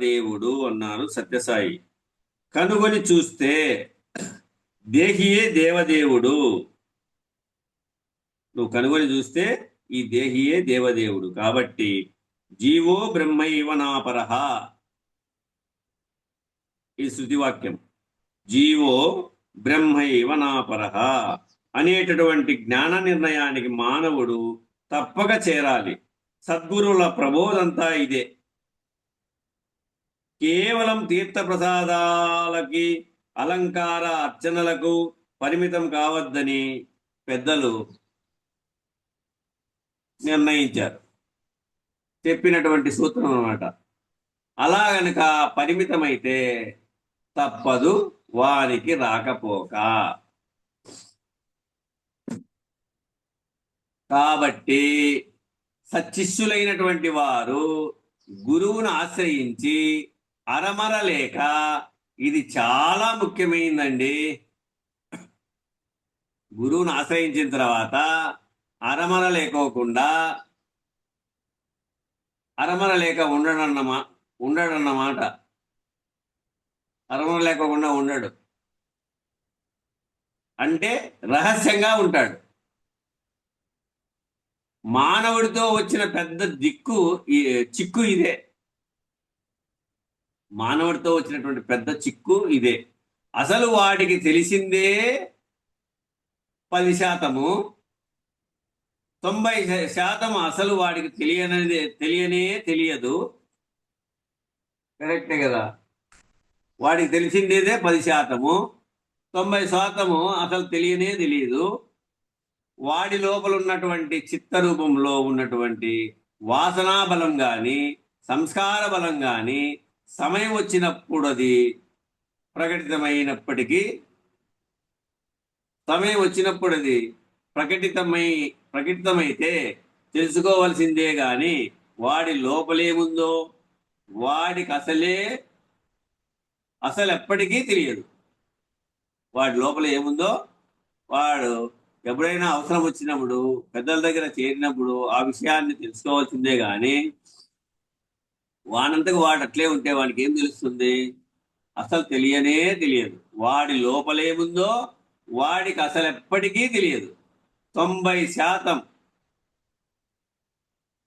దేవుడు అన్నారు సత్యసాయి. కనుగొని చూస్తే దేహియే దేవుడు. నువ్వు కనుగొని చూస్తే ఈ దేహియే దేవుడు. కాబట్టి జీవో బ్రహ్మైవ నాపరః, ఈ శృతివాక్యం. జీవో బ్రహ్మైవ నాపరః అనేటటువంటి జ్ఞాన నిర్ణయానికి మానవుడు తప్పక చేరాలి. సద్గురువుల ప్రబోధంతా ఇదే. కేవలం తీర్థ ప్రసాదాలకి, అలంకార అర్చనలకు పరిమితం కావద్దని పెద్దలు నిర్ణయించారు. చెప్పినటువంటి సూత్రం అన్నమాట. అలా గనక పరిమితమైతే తప్పదు వారికి రాకపోక. కాబట్టి సచ్చిష్యులైనటువంటి వారు గురువును ఆశ్రయించి అరమరలేక, ఇది చాలా ముఖ్యమైందండి, గురువును ఆశ్రయించిన తర్వాత అరమర లేకోకుండా, అరమర లేక ఉండడన్నమాట. అరమర లేకోకుండా ఉండడు అంటే రహస్యంగా ఉంటాడు. మానవుడితో వచ్చిన పెద్ద చిక్కు ఇదే. మానవుడితో వచ్చినటువంటి పెద్ద చిక్కు ఇదే. అసలు వాడికి తెలిసిందే 10%, 90% అసలు వాడికి తెలియదు. కరెక్టే కదా? వాడికి తెలిసిందేదే 10%, 90% అసలు తెలియదు. వాడి లోపల ఉన్నటువంటి చిత్తరూపంలో ఉన్నటువంటి వాసనా బలం కానీ, సంస్కార బలం కానీ సమయం వచ్చినప్పుడు అది ప్రకటితమైతే తెలుసుకోవలసిందే గాని వాడి లోపలేముందో వాడికి అసలు ఎప్పటికీ తెలియదు. వాడి లోపల ఏముందో వాడు ఎప్పుడైనా అవసరం వచ్చినప్పుడు, పెద్దల దగ్గర చేరినప్పుడు ఆ విషయాన్ని తెలుసుకోవాల్సిందే గాని వాడంతకు వాడు అట్లే ఉంటే వాడికి ఏం తెలుస్తుంది? అసలు తెలియదు. వాడి లోపలేముందో వాడికి అసలు ఎప్పటికీ తెలియదు. 90%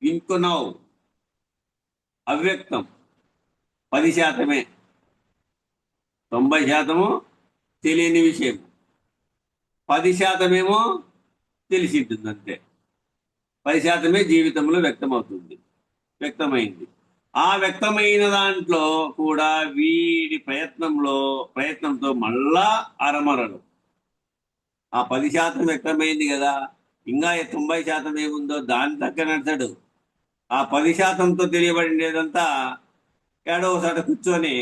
వింటున్నావు అవ్యక్తం, 10% 90% తెలియని విషయం, 10% ఏమో తెలిసి ఉంటుంది. అంతే 10% జీవితంలో వ్యక్తమైంది. ఆ వ్యక్తమైన దాంట్లో కూడా వీడి ప్రయత్నంతో మళ్ళా అరమరలు. ఆ 10% వ్యక్తమైంది కదా, ఇంకా 90% ఏముందో దాని తగ్గ నడతాడు. ఆ 10%తో తెలియబడినదంతా ఏడో ఒకసారి కూర్చొని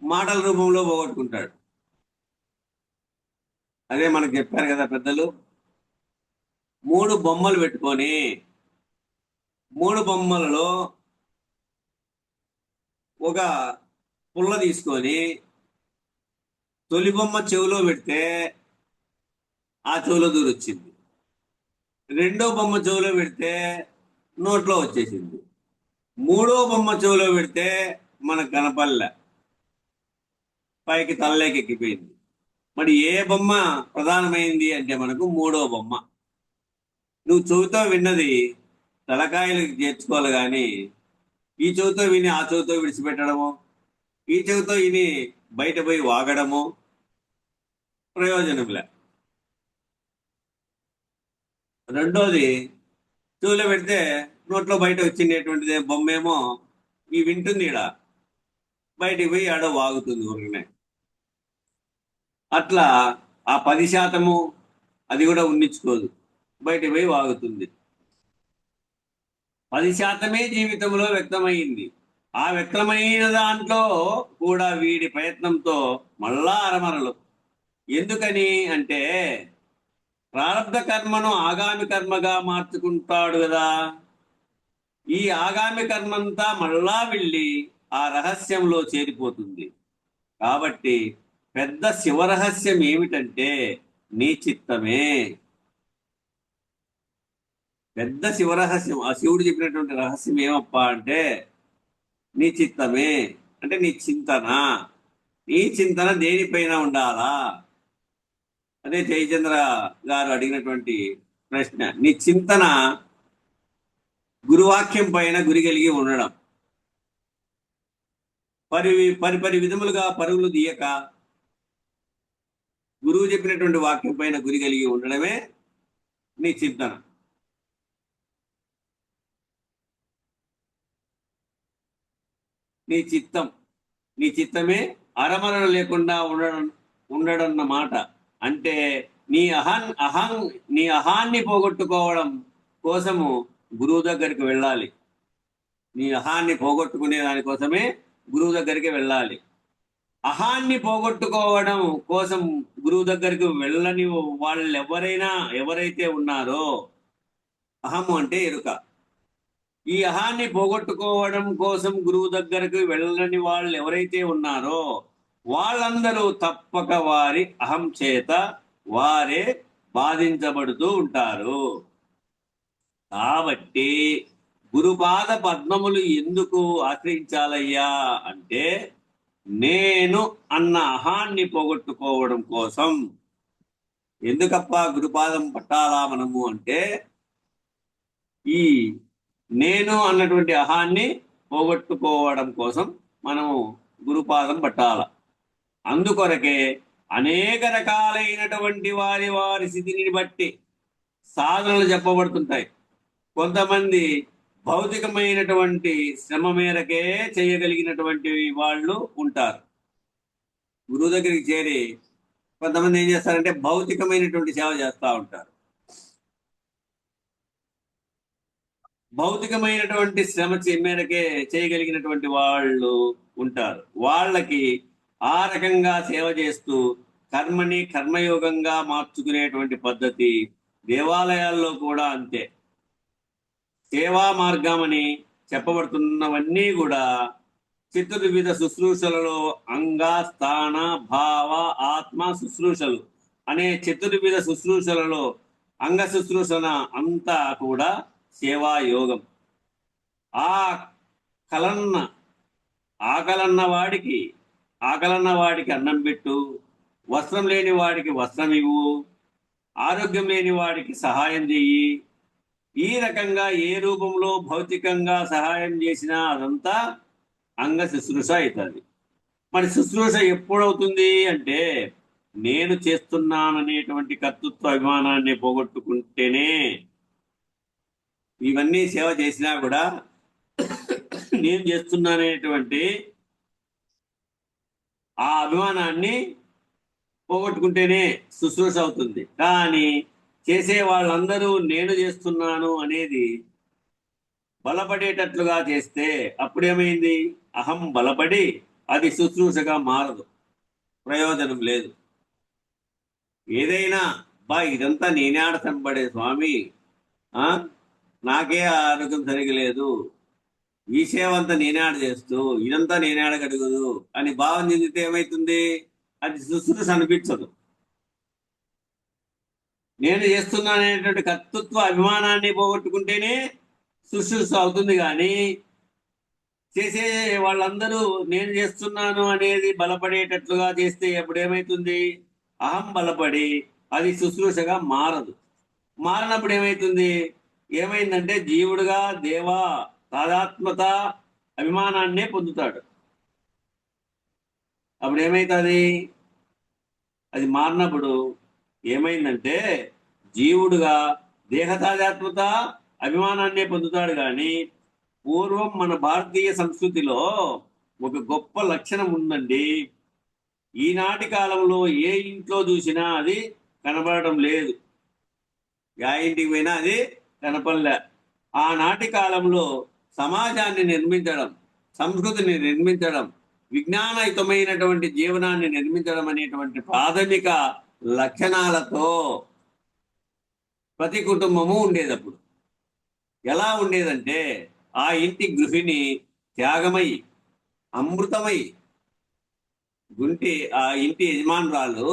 మాటల రూపంలో పోగొట్టుకుంటాడు. అదే మనకు చెప్పారు కదా పెద్దలు, 3 బొమ్మలు పెట్టుకొని 3 బొమ్మలలో ఒక పుల్ల తీసుకొని తొలి బొమ్మ చెవిలో పెడితే ఆ చెవిలో దూరొచ్చింది. రెండో బొమ్మ చెవిలో పెడితే నోట్లో వచ్చేసింది. మూడో బొమ్మ చెవిలో పెడితే మనకు కనపల్లె, పైకి తలలోకి ఎక్కిపోయింది. మరి ఏ బొమ్మ ప్రధానమైంది అంటే మనకు మూడో బొమ్మ. నువ్వు చెవితో విన్నది తలకాయలకు చేర్చుకోవాలి కానీ ఈ చెవితో విని ఆ చెవితో విడిచిపెట్టడము, ఈ చెవితో విని బయట పోయి వాగడము ప్రయోజనంలే. రెండోది, చెవిలో పెడితే నోట్లో బయట వచ్చినటువంటిది బొమ్మేమో ఈ వింటుంది, ఈడ బయటికి పోయి ఆడ వాగుతుంది ఊరికనే. అట్లా ఆ 10% అది కూడా ఉండించుకోదు, బయటికి పోయి వాగుతుంది. 10% జీవితంలో వ్యక్తమైంది. ఆ వ్యక్తమైన దాంట్లో కూడా వీడి ప్రయత్నంతో మళ్ళా అరమరలు. ఎందుకని అంటే ప్రారబ్ధ కర్మను ఆగామి కర్మగా మార్చుకుంటాడు కదా. ఈ ఆగామి కర్మంతా మళ్ళా వెళ్ళి ఆ రహస్యంలో చేరిపోతుంది. కాబట్టి పెద్ద శివరహస్యం ఏమిటంటే నీ చిత్తమే. పెద్ద శివరహస్యం, ఆ శివుడు చెప్పినటువంటి రహస్యం ఏమప్పా అంటే నీ చిత్తమే. అంటే నీ చింతన. నీ చింతన దేనిపైన ఉండాలా? అదే జయచంద్ర గారు అడిగినటువంటి ప్రశ్న. నీ చింతన గురువాక్యం పైన గురి కలిగి ఉండడం. పరి విధములుగా పరుగులు తీయక గురువు చెప్పినటువంటి వాక్యం పైన గురి కలిగి ఉండడమే నీ చింతన. నీ చిత్తం, నీ చిత్తమే అరమరలు లేకుండా ఉండడన్నమాట. అంటే నీ అహాన్ని పోగొట్టుకోవడం కోసము గురువు దగ్గరికి వెళ్ళాలి. నీ అహాన్ని పోగొట్టుకునే దానికోసమే గురువు దగ్గరికి వెళ్ళాలి. అహాన్ని పోగొట్టుకోవడం కోసం గురువు దగ్గరికి వెళ్ళని వాళ్ళు ఎవరైతే ఉన్నారో, అహము అంటే ఎరుక, ఈ అహాన్ని పోగొట్టుకోవడం కోసం గురువు దగ్గరకు వెళ్ళని వాళ్ళు ఎవరైతే ఉన్నారో వాళ్ళందరూ తప్పక వారి అహం చేత వారే బాధించబడుతూ ఉంటారు. కాబట్టి గురుపాద పద్మములు ఎందుకు ఆశ్రయించాలయ్యా అంటే నేను అన్న అహాన్ని పోగొట్టుకోవడం కోసం. ఎందుకప్ప గురుపాదం పట్టాలా మనము అంటే ఈ నేను అన్నటువంటి అహాన్ని పోగొట్టుకోవడం కోసం మనము గురుపాదం పట్టాల. అందుకొరకే అనేక రకాలైనటువంటి వారి స్థితిని బట్టి సాధనలు చెప్పబడుతుంటాయి. కొంతమంది భౌతికమైనటువంటి శ్రమ మేరకే చేయగలిగినటువంటి వాళ్ళు ఉంటారు. గురువు దగ్గరికి చేరి కొంతమంది ఏం చేస్తారంటే భౌతికమైనటువంటి సేవ చేస్తూ ఉంటారు. భౌతికమైనటువంటి శ్రమ మేరకే చేయగలిగినటువంటి వాళ్ళు ఉంటారు. వాళ్ళకి ఆ రకంగా సేవ చేస్తూ కర్మని కర్మయోగంగా మార్చుకునేటువంటి పద్ధతి దేవాలయాల్లో కూడా అంతే. సేవా మార్గం అని చెప్పబడుతున్నవన్నీ కూడా చతుర్విధ శుశ్రూషలలో అంగ స్థాన భావ ఆత్మ శుశ్రూషలు అనే చతుర్విధ శుశ్రూషలలో అంగ శుశ్రూషణ అంతా కూడా సేవా యోగం. ఆకలన్న వాడికి అన్నం పెట్టు, వస్త్రం లేని వాడికి వస్త్రం ఇవ్వు, ఆరోగ్యం లేని వాడికి సహాయం చెయ్యి. ఈ రకంగా ఏ రూపంలో భౌతికంగా సహాయం చేసినా అదంతా అంగ శుశ్రూష అవుతుంది. మరి శుశ్రూష ఎప్పుడవుతుంది అంటే నేను చేస్తున్నాననేటువంటి కర్తృత్వ అభిమానాన్ని పోగొట్టుకుంటేనే. ఇవన్నీ సేవ చేసినా కూడా నేను చేస్తున్నాననేటువంటి ఆ అభిమానాన్ని పోగొట్టుకుంటేనే శుశ్రూష అవుతుంది. కానీ చేసే వాళ్ళందరూ నేను చేస్తున్నాను అనేది బలపడేటట్లుగా చేస్తే అప్పుడేమైంది? అహం బలపడి అది శుశ్రూషగా మారదు, ప్రయోజనం లేదు. ఏదైనా ఇదంతా నేనే ఆడతంబడే స్వామి, నాకే ఆరోగ్యం సరిగా లేదు, ఈ సేవ అంతా నేనే ఆడ చేస్తూ ఇదంతా నేనే ఆడగడుగుదు అని భావం చెందితే ఏమవుతుంది? అది శుశ్రూష అనిపించదు. నేను చేస్తున్నాననేటువంటి కర్తృత్వ అభిమానాన్ని పోగొట్టుకుంటేనే శుశ్రూష అవుతుంది. కానీ చేసే వాళ్ళందరూ నేను చేస్తున్నాను అనేది బలపడేటట్లుగా చేస్తే అప్పుడు ఏమవుతుంది? అహం బలపడి అది శుశ్రూషగా మారదు. మారినప్పుడు ఏమైందంటే జీవుడుగా దేవా తాదాత్మత అభిమానాన్నే పొందుతాడు. అప్పుడు ఏమవుతుంది? అది మారినప్పుడు ఏమైందంటే జీవుడుగా దేహతాదాత్మత అభిమానాన్నే పొందుతాడు. కానీ పూర్వం మన భారతీయ సంస్కృతిలో ఒక గొప్ప లక్షణం ఉందండి. ఈనాటి కాలంలో ఏ ఇంట్లో చూసినా అది కనబడటం లేదు. యా ఇంటికి పోయినా అది కనపడలే. ఆనాటి కాలంలో సమాజాన్ని నిర్మించడం, సంస్కృతిని నిర్మించడం, విజ్ఞానయుతమైనటువంటి జీవనాన్ని నిర్మించడం అనేటువంటి ప్రాథమిక లక్షణాలతో ప్రతి కుటుంబము ఉండేది. అప్పుడు ఎలా ఉండేదంటే ఆ ఇంటి గృహిణి త్యాగమై, అమృతమై, ఆ ఇంటి యజమానురాలు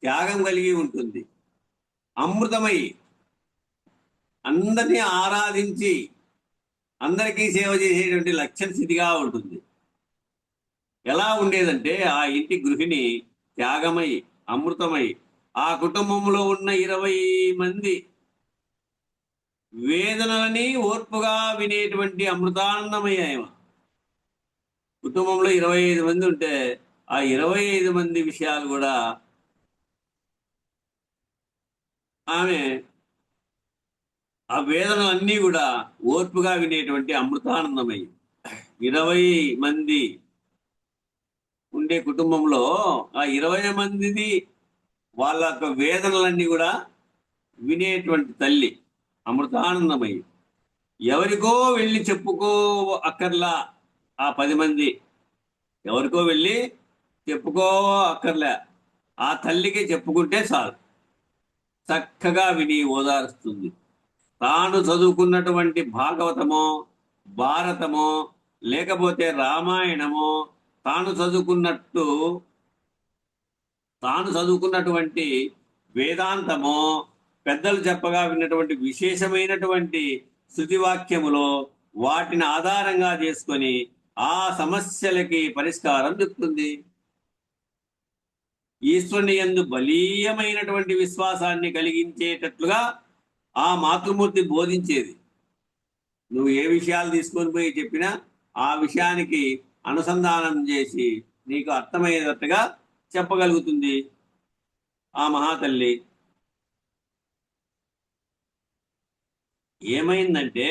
త్యాగం కలిగి ఉంటుంది, అమృతమై, అందరినీ ఆరాధించి అందరికీ సేవ చేసేటువంటి లక్షణ స్థితిగా ఉంటుంది. ఎలా ఉండేదంటే ఆ ఇంటి గృహిణి త్యాగమై, అమృతమై, ఆ కుటుంబంలో ఉన్న 20 మంది వేదనలని ఓర్పుగా వినేటువంటి అమృతానందమయ్యాయ. కుటుంబంలో 25 మంది ఉంటే ఆ 25 మంది విషయాలు కూడా ఆమె ఆ వేదనలన్నీ కూడా ఓర్పుగా వినేటువంటి అమృతానందమయ్యి. 20 మంది ఉండే కుటుంబంలో ఆ 20 మందిది వాళ్ళ యొక్క వేదనలన్నీ కూడా వినేటువంటి తల్లి అమృతానందమయ్యి. ఎవరికో వెళ్ళి చెప్పుకో అక్కర్లా. ఆ 10 మంది ఎవరికో వెళ్ళి చెప్పుకో అక్కర్లే, ఆ తల్లికి చెప్పుకుంటే చాలు, చక్కగా విని ఓదారుస్తుంది. తాను చదువుకున్నటువంటి భాగవతమో, భారతమో, లేకపోతే రామాయణమో, తాను చదువుకున్నటువంటి వేదాంతమో, పెద్దలు చెప్పగా విన్నటువంటి విశేషమైనటువంటి శృతివాక్యములో వాటిని ఆధారంగా చేసుకొని ఆ సమస్యలకి పరిష్కారం చెప్తుంది. ఈశ్వరుని యందు బలీయమైనటువంటి విశ్వాసాన్ని కలిగించేటట్లుగా ఆ మాతృమూర్తి బోధించేది. నువ్వు ఏ విషయాలు తీసుకొని పోయి చెప్పినా ఆ విషయానికి అనుసంధానం చేసి నీకు అర్థమయ్యేటట్టుగా చెప్పగలుగుతుంది ఆ మహాతల్లి. ఏమైందంటే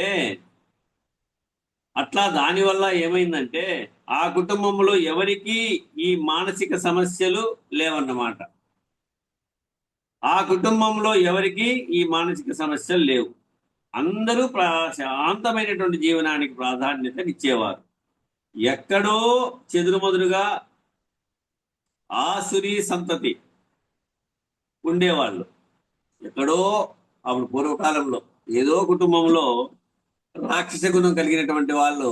అట్లా దానివల్ల ఏమైందంటే ఆ కుటుంబంలో ఎవరికీ ఈ మానసిక సమస్యలు లేవన్నమాట. ఆ కుటుంబంలో ఎవరికి ఈ మానసిక సమస్యలు లేవు. అందరూ ప్రశాంతమైనటువంటి జీవనానికి ప్రాధాన్యతనిచ్చేవారు. ఎక్కడో చెదురుమదురుగా ఆసురీ సంతతి ఉండేవాళ్ళు. ఎక్కడో అప్పుడు పూర్వకాలంలో ఏదో కుటుంబంలో రాక్షస గుణం కలిగినటువంటి వాళ్ళు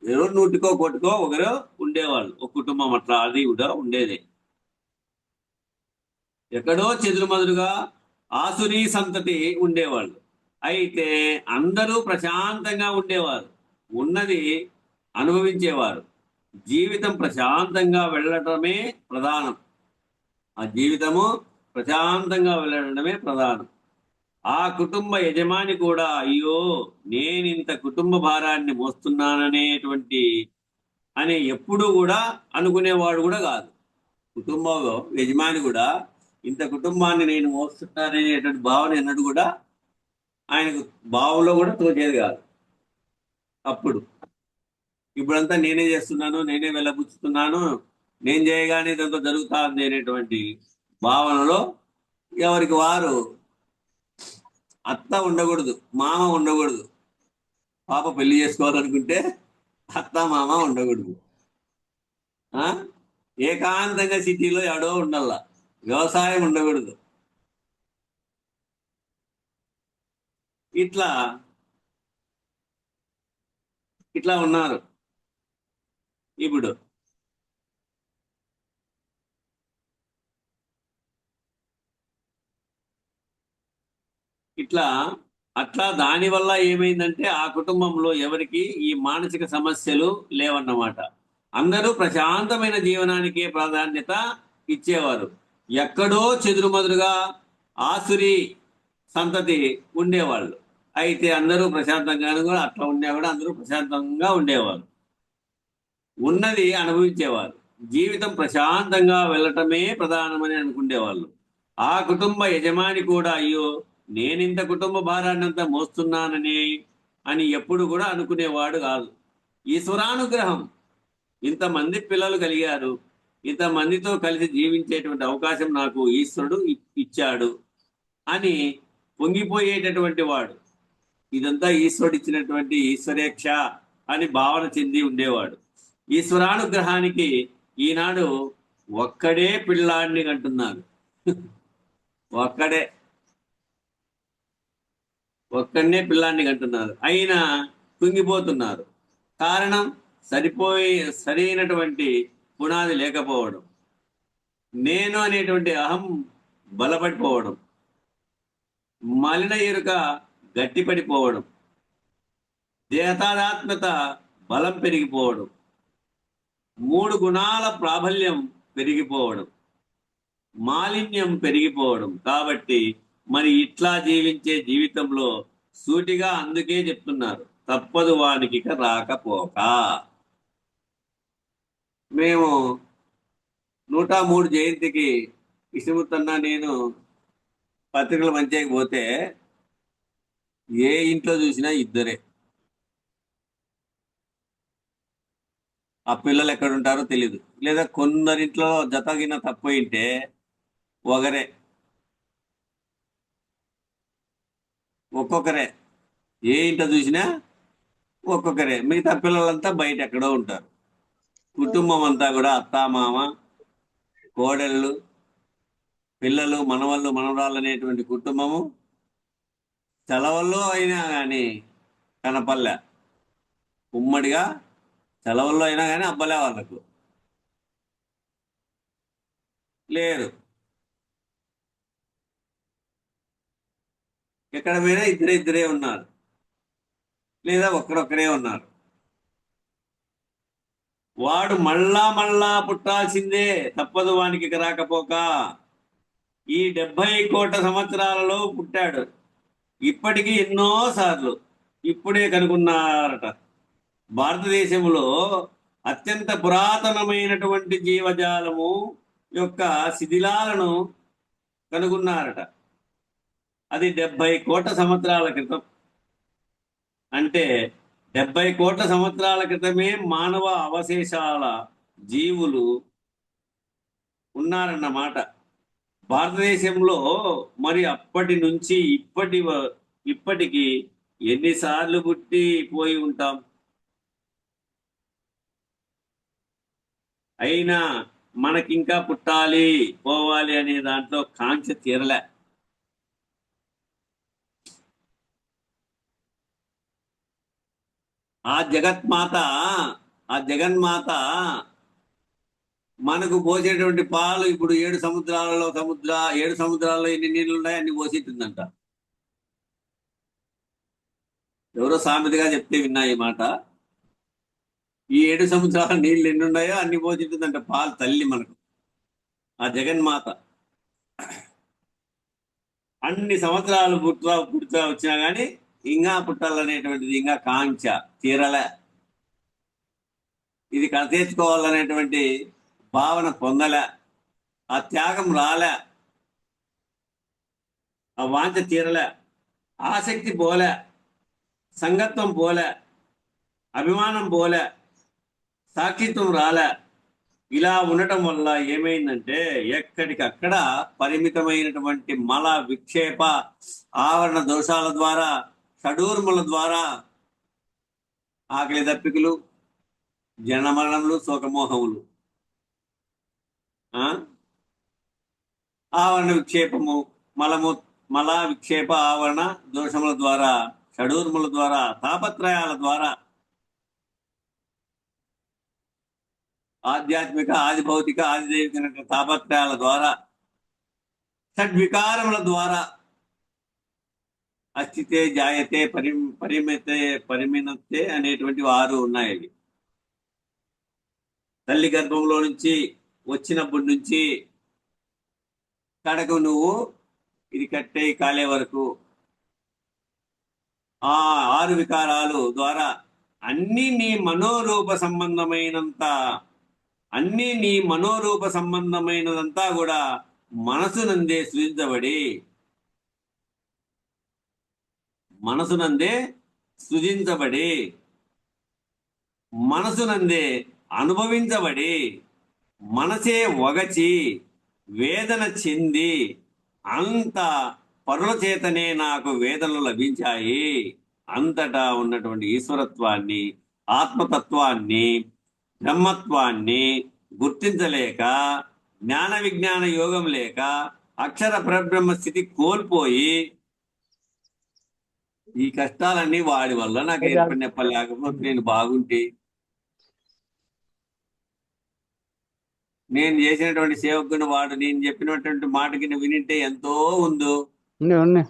ఏదో 100కో 1కోటికో ఒకరు ఉండేవాళ్ళు. ఒక కుటుంబం అట్లా అది కూడా ఉండేది. ఎక్కడో చెదురుమదురుగా ఆసురీ సంతతి ఉండేవాళ్ళు. అయితే అందరూ ప్రశాంతంగా ఉండేవారు, ఉన్నది అనుభవించేవారు. జీవితం ప్రశాంతంగా వెళ్ళటమే ప్రధానం. ఆ జీవితము ప్రశాంతంగా వెళ్ళడమే ప్రధానం. ఆ కుటుంబ యజమాని కూడా అయ్యో నేను ఇంత కుటుంబ భారాన్ని మోస్తున్నాననేటువంటి అని ఎప్పుడూ కూడా అనుకునేవాడు కూడా కాదు. కుటుంబ యజమాని కూడా ఇంత కుటుంబాన్ని నేను మోస్తున్నాననేటువంటి భావన ఎన్నడూ కూడా ఆయనకు భావంలో కూడా తోచేది కాదు. అప్పుడు ఇప్పుడంతా నేనే చేస్తున్నాను, నేనే వెళ్ళబుచ్చుతున్నాను, నేను చేయగానే ఇదంతా జరుగుతా ఉంది అనేటువంటి భావనలో ఎవరికి వారు అత్త ఉండకూడదు, మామ ఉండకూడదు. పాప పెళ్లి చేసుకోవాలనుకుంటే అత్త మామ ఉండకూడదు. ఏకాంతంగా సిటీలో ఎవడో ఉండాల, వ్యవసాయం ఉండకూడదు. ఇట్లా ఇట్లా ఉన్నారు ఇప్పుడు. అట్లా దానివల్ల ఏమైందంటే ఆ కుటుంబంలో ఎవరికి ఈ మానసిక సమస్యలు లేవన్నమాట. అందరూ ప్రశాంతమైన జీవనానికే ప్రాధాన్యత ఇచ్చేవారు. ఎక్కడో చెదురుమదురుగా ఆసురి సంతతి ఉండేవాళ్ళు. అయితే అందరూ ప్రశాంతంగాను కూడా అట్లా ఉన్నా కూడా అందరూ ప్రశాంతంగా ఉండేవారు, ఉన్నది అనుభవించేవారు. జీవితం ప్రశాంతంగా వెళ్ళటమే ప్రధానమని అనుకునేవాళ్ళు. ఆ కుటుంబ యజమాని కూడా అయ్యో నేనింత కుటుంబ భారాన్ని అంతా మోస్తున్నానని అని ఎప్పుడు కూడా అనుకునేవాడు కాదు. ఈశ్వరానుగ్రహం, ఇంతమంది పిల్లలు కలిగారు, ఇంతమందితో కలిసి జీవించేటువంటి అవకాశం నాకు ఈశ్వరుడు ఇచ్చాడు అని పొంగిపోయేటటువంటి వాడు. ఇదంతా ఈశ్వరుడు ఇచ్చినటువంటి ఈశ్వరేచ్ఛ అని భావన చెంది ఉండేవాడు. ఈశ్వరానుగ్రహానికి ఈనాడు ఒక్కడే పిల్లాడిని కంటున్నారు. ఒక్కడే ఒక్కడనే పిల్లాడిని కంటున్నారు, అయినా కుంగిపోతున్నారు. కారణం సరైనటువంటి పునాది లేకపోవడం, నేను అనేటువంటి అహం బలపడిపోవడం, మలిన ఎరుక గట్టిపడిపోవడం, దేహతాదాత్మత బలం పెరిగిపోవడం, 3 గుణాల ప్రాబల్యం పెరిగిపోవడం, మాలిన్యం పెరిగిపోవడం. కాబట్టి మరి ఇట్లా జీవించే జీవితంలో సూటిగా అందుకే చెప్తున్నారు, తప్పదు వానికి ఇక రాకపోక. మేము 103 జయంతికి కృష్ణమూర్తన్న నేను పత్రికలు మంచికి పోతే ఏ ఇంట్లో చూసినా ఇద్దరే. ఆ పిల్లలు ఎక్కడ ఉంటారో తెలీదు, లేదా కొందరింట్లో జతగిన తక్కువైంటే ఒకరే, ఒక్కొక్కరే. ఏ ఇంట్లో చూసినా ఒక్కొక్కరే. మిగతా పిల్లలంతా బయట ఎక్కడో ఉంటారు. కుటుంబం అంతా కూడా అత్త మామ, కోడళ్ళు, పిల్లలు, మనవళ్ళు, మనవరాళ్ళు అనేటువంటి కుటుంబము సెలవుల్లో అయినా కానీ కనపల్లె. ఉమ్మడిగా సెలవుల్లో అయినా కానీ అబ్బలే వాళ్ళకు లేరు. ఎక్కడ పోయినా ఇద్దరే ఉన్నారు, లేదా ఒక్కరొక్కరే ఉన్నారు. వాడు మళ్ళా మళ్ళా పుట్టాల్సిందే, తప్పదు వానికి ఇక రాకపోక. ఈ 70 కోట్ల సంవత్సరాలలో పుట్టాడు, ఇప్పటికీ ఎన్నో సార్లు ఇప్పుడే కనుగొన్నారట. భారతదేశంలో అత్యంత పురాతనమైనటువంటి జీవజాలము యొక్క శిథిలాలను కనుగొన్నారట. అది 70 కోట్ల సంవత్సరాల క్రితం. అంటే 70 కోట్ల సంవత్సరాల క్రితమే మానవ అవశేషాల జీవులు ఉన్నారన్నమాట భారతదేశంలో. మరి అప్పటి నుంచి ఇప్పటికి ఎన్నిసార్లు పుట్టి పోయి ఉంటాం. అయినా మనకింకా పుట్టాలి పోవాలి అనే దాంట్లో కాంక్ష తీరలే. ఆ జగన్మాత మనకు పోసేటువంటి పాలు ఇప్పుడు 7 సముద్రాల్లో ఎన్ని నీళ్లు ఉన్నాయో అన్ని పోసేట్టుందంట. ఎవరో సామెతగా చెప్తే విన్నా ఈ మాట. ఈ 7 సముద్రాల నీళ్లు ఎన్ని ఉన్నాయో అన్ని పోసేట్టుందంట పాలు తల్లి మనకు, ఆ జగన్మాత. అన్ని సంవత్సరాలు పుట్టుతా వచ్చినా కానీ ఇంకా పుట్టాలనేటువంటిది ఇంకా కాంక్ష తీరలే. ఇది కడతీర్చుకోవాలనేటువంటి భావన పొందలే, ఆ త్యాగం రాలే, ఆ వాంఛ తీరలే, ఆసక్తి పోలే, సంగత్వం పోలే, అభిమానం పోలే, సాక్షిత్వం రాలే. ఇలా ఉండటం వల్ల ఏమైందంటే ఎక్కడికక్కడ పరిమితమైనటువంటి మల విక్షేప ఆవరణ దోషాల ద్వారా, షడూర్ముల ద్వారా ఆకలి దప్పికలు, జనమరణములు, శోకమోహములు, ఆవరణ విక్షేపము, మల విక్షేప ఆవరణ దోషముల ద్వారా, షడూర్ముల ద్వారా, తాపత్రయాల ద్వారా, ఆధ్యాత్మిక, ఆది భౌతిక, ఆది దైవిక తాపత్రయాల ద్వారా, షడ్వికారముల ద్వారా అస్థితే జాయతే పరిమినతే అనేటువంటి 6 ఉన్నాయి. అవి తల్లి గర్భంలో నుంచి వచ్చినప్పటి నుంచి కడకు నువ్వు ఇది కట్టే కాలే వరకు ఆ 6 వికారాలు ద్వారా అన్ని నీ మనోరూప సంబంధమైనదంతా కూడా మనసునందే సృజించబడి మనసునందే అనుభవించబడి, మనసే వగచి వేదన చెంది, అంత పరుల చేతనే నాకు వేదనలు లభించాయి. అంతటా ఉన్నటువంటి ఈశ్వరత్వాన్ని, ఆత్మతత్వాన్ని బ్రహ్మత్వాన్ని గుర్తించలేక, జ్ఞాన విజ్ఞాన యోగం లేక అక్షర పరబ్రహ్మ స్థితి కోల్పోయి ఈ కష్టాలన్నీ వాడి వల్ల నాకు ఏర్పడినప్ప, లేకపోతే నేను బాగుంటే, నేను చేసినటువంటి సేవకుని వాడు నేను చెప్పినటువంటి మాటకి వినింటే ఎంతో ఉందో ఉండి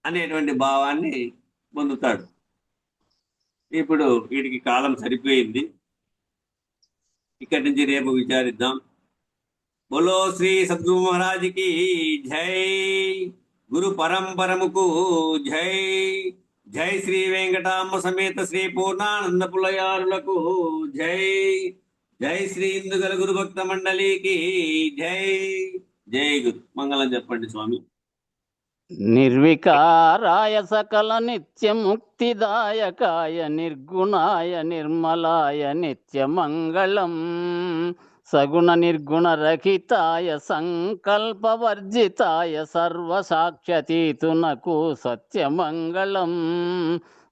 అనేటువంటి భావాన్ని పొందుతాడు. ఇప్పుడు వీడికి కాలం సరిపోయింది. ఇక్కడి నుంచి రేపు విచారిద్దాం. బోలో శ్రీ సద్గురు మహారాజ్కి జై, గురు పరంపరముకు జై. జై శ్రీ వెంకటాంబ సమేత శ్రీ పూర్ణానంద పులయారులకు జై. జై శ్రీ ఇందుగల గురు భక్త మండలికి జై. జై గురు. మంగళం చెప్పండి స్వామి. నిర్వికారాయ సకల నిత్య ముక్తిదాయకాయ నిర్గుణాయ నిర్మలాయ నిత్య మంగళం సగుణ నిర్గుణ రహితాయ సంకల్పవర్జితాయ సర్వసాక్షతీతునకు సత్యమంగళం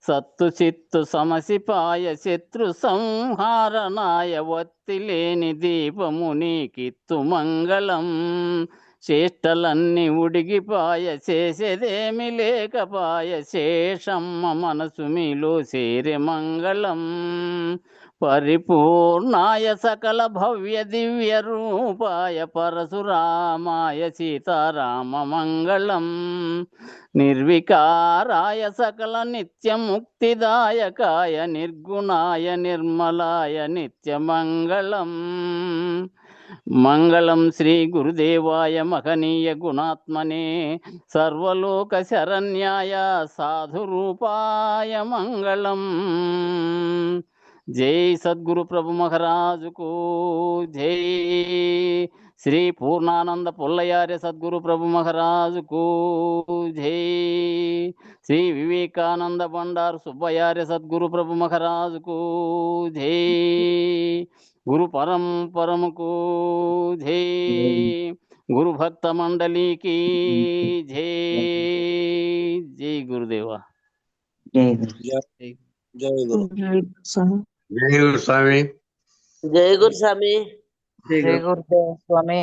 సత్తు చిత్తు సమసిపాయ శత్రు సంహారణాయ ఒత్తిలేని దీపముని కిత్తు మంగళం చేష్టలన్నీ ఉడిగిపాయ చేసేదేమి లేకపాయ శేషమ్మ మనసు మీలో చేరే మంగళం పరిపూర్ణాయ సకల భవ్య దివ్య రూపాయ పరశురామాయ సీతారామ మంగళం నిర్వికారాయ సకల నిత్య ముక్తిదాయకాయ నిర్గుణాయ నిర్మలాయ నిత్య మంగళం మంగళం శ్రీ గురుదేవాయ మహనీయ గుణాత్మనే సర్వలోక శరణ్యాయ సాధురూపాయ మంగళం. జై సద్గురు ప్రభు మహారాజుకు జై. శ్రీ పూర్ణానంద పుల్లయార్య సద్గురు ప్రభు మహారాజుకు జై. శ్రీ వివేకానంద బండారు సుబ్బయార్య సద్గురు ప్రభు మహారాజుకు జై. గురు పరంపరముకు జై. గురు భక్త మండలికి జై. జై గురుదేవా. జై గురు. జై గురు. జై స్వామి. జై గురు స్వామి. జై గురు స్వామి. జై గురుదేవ స్వామి.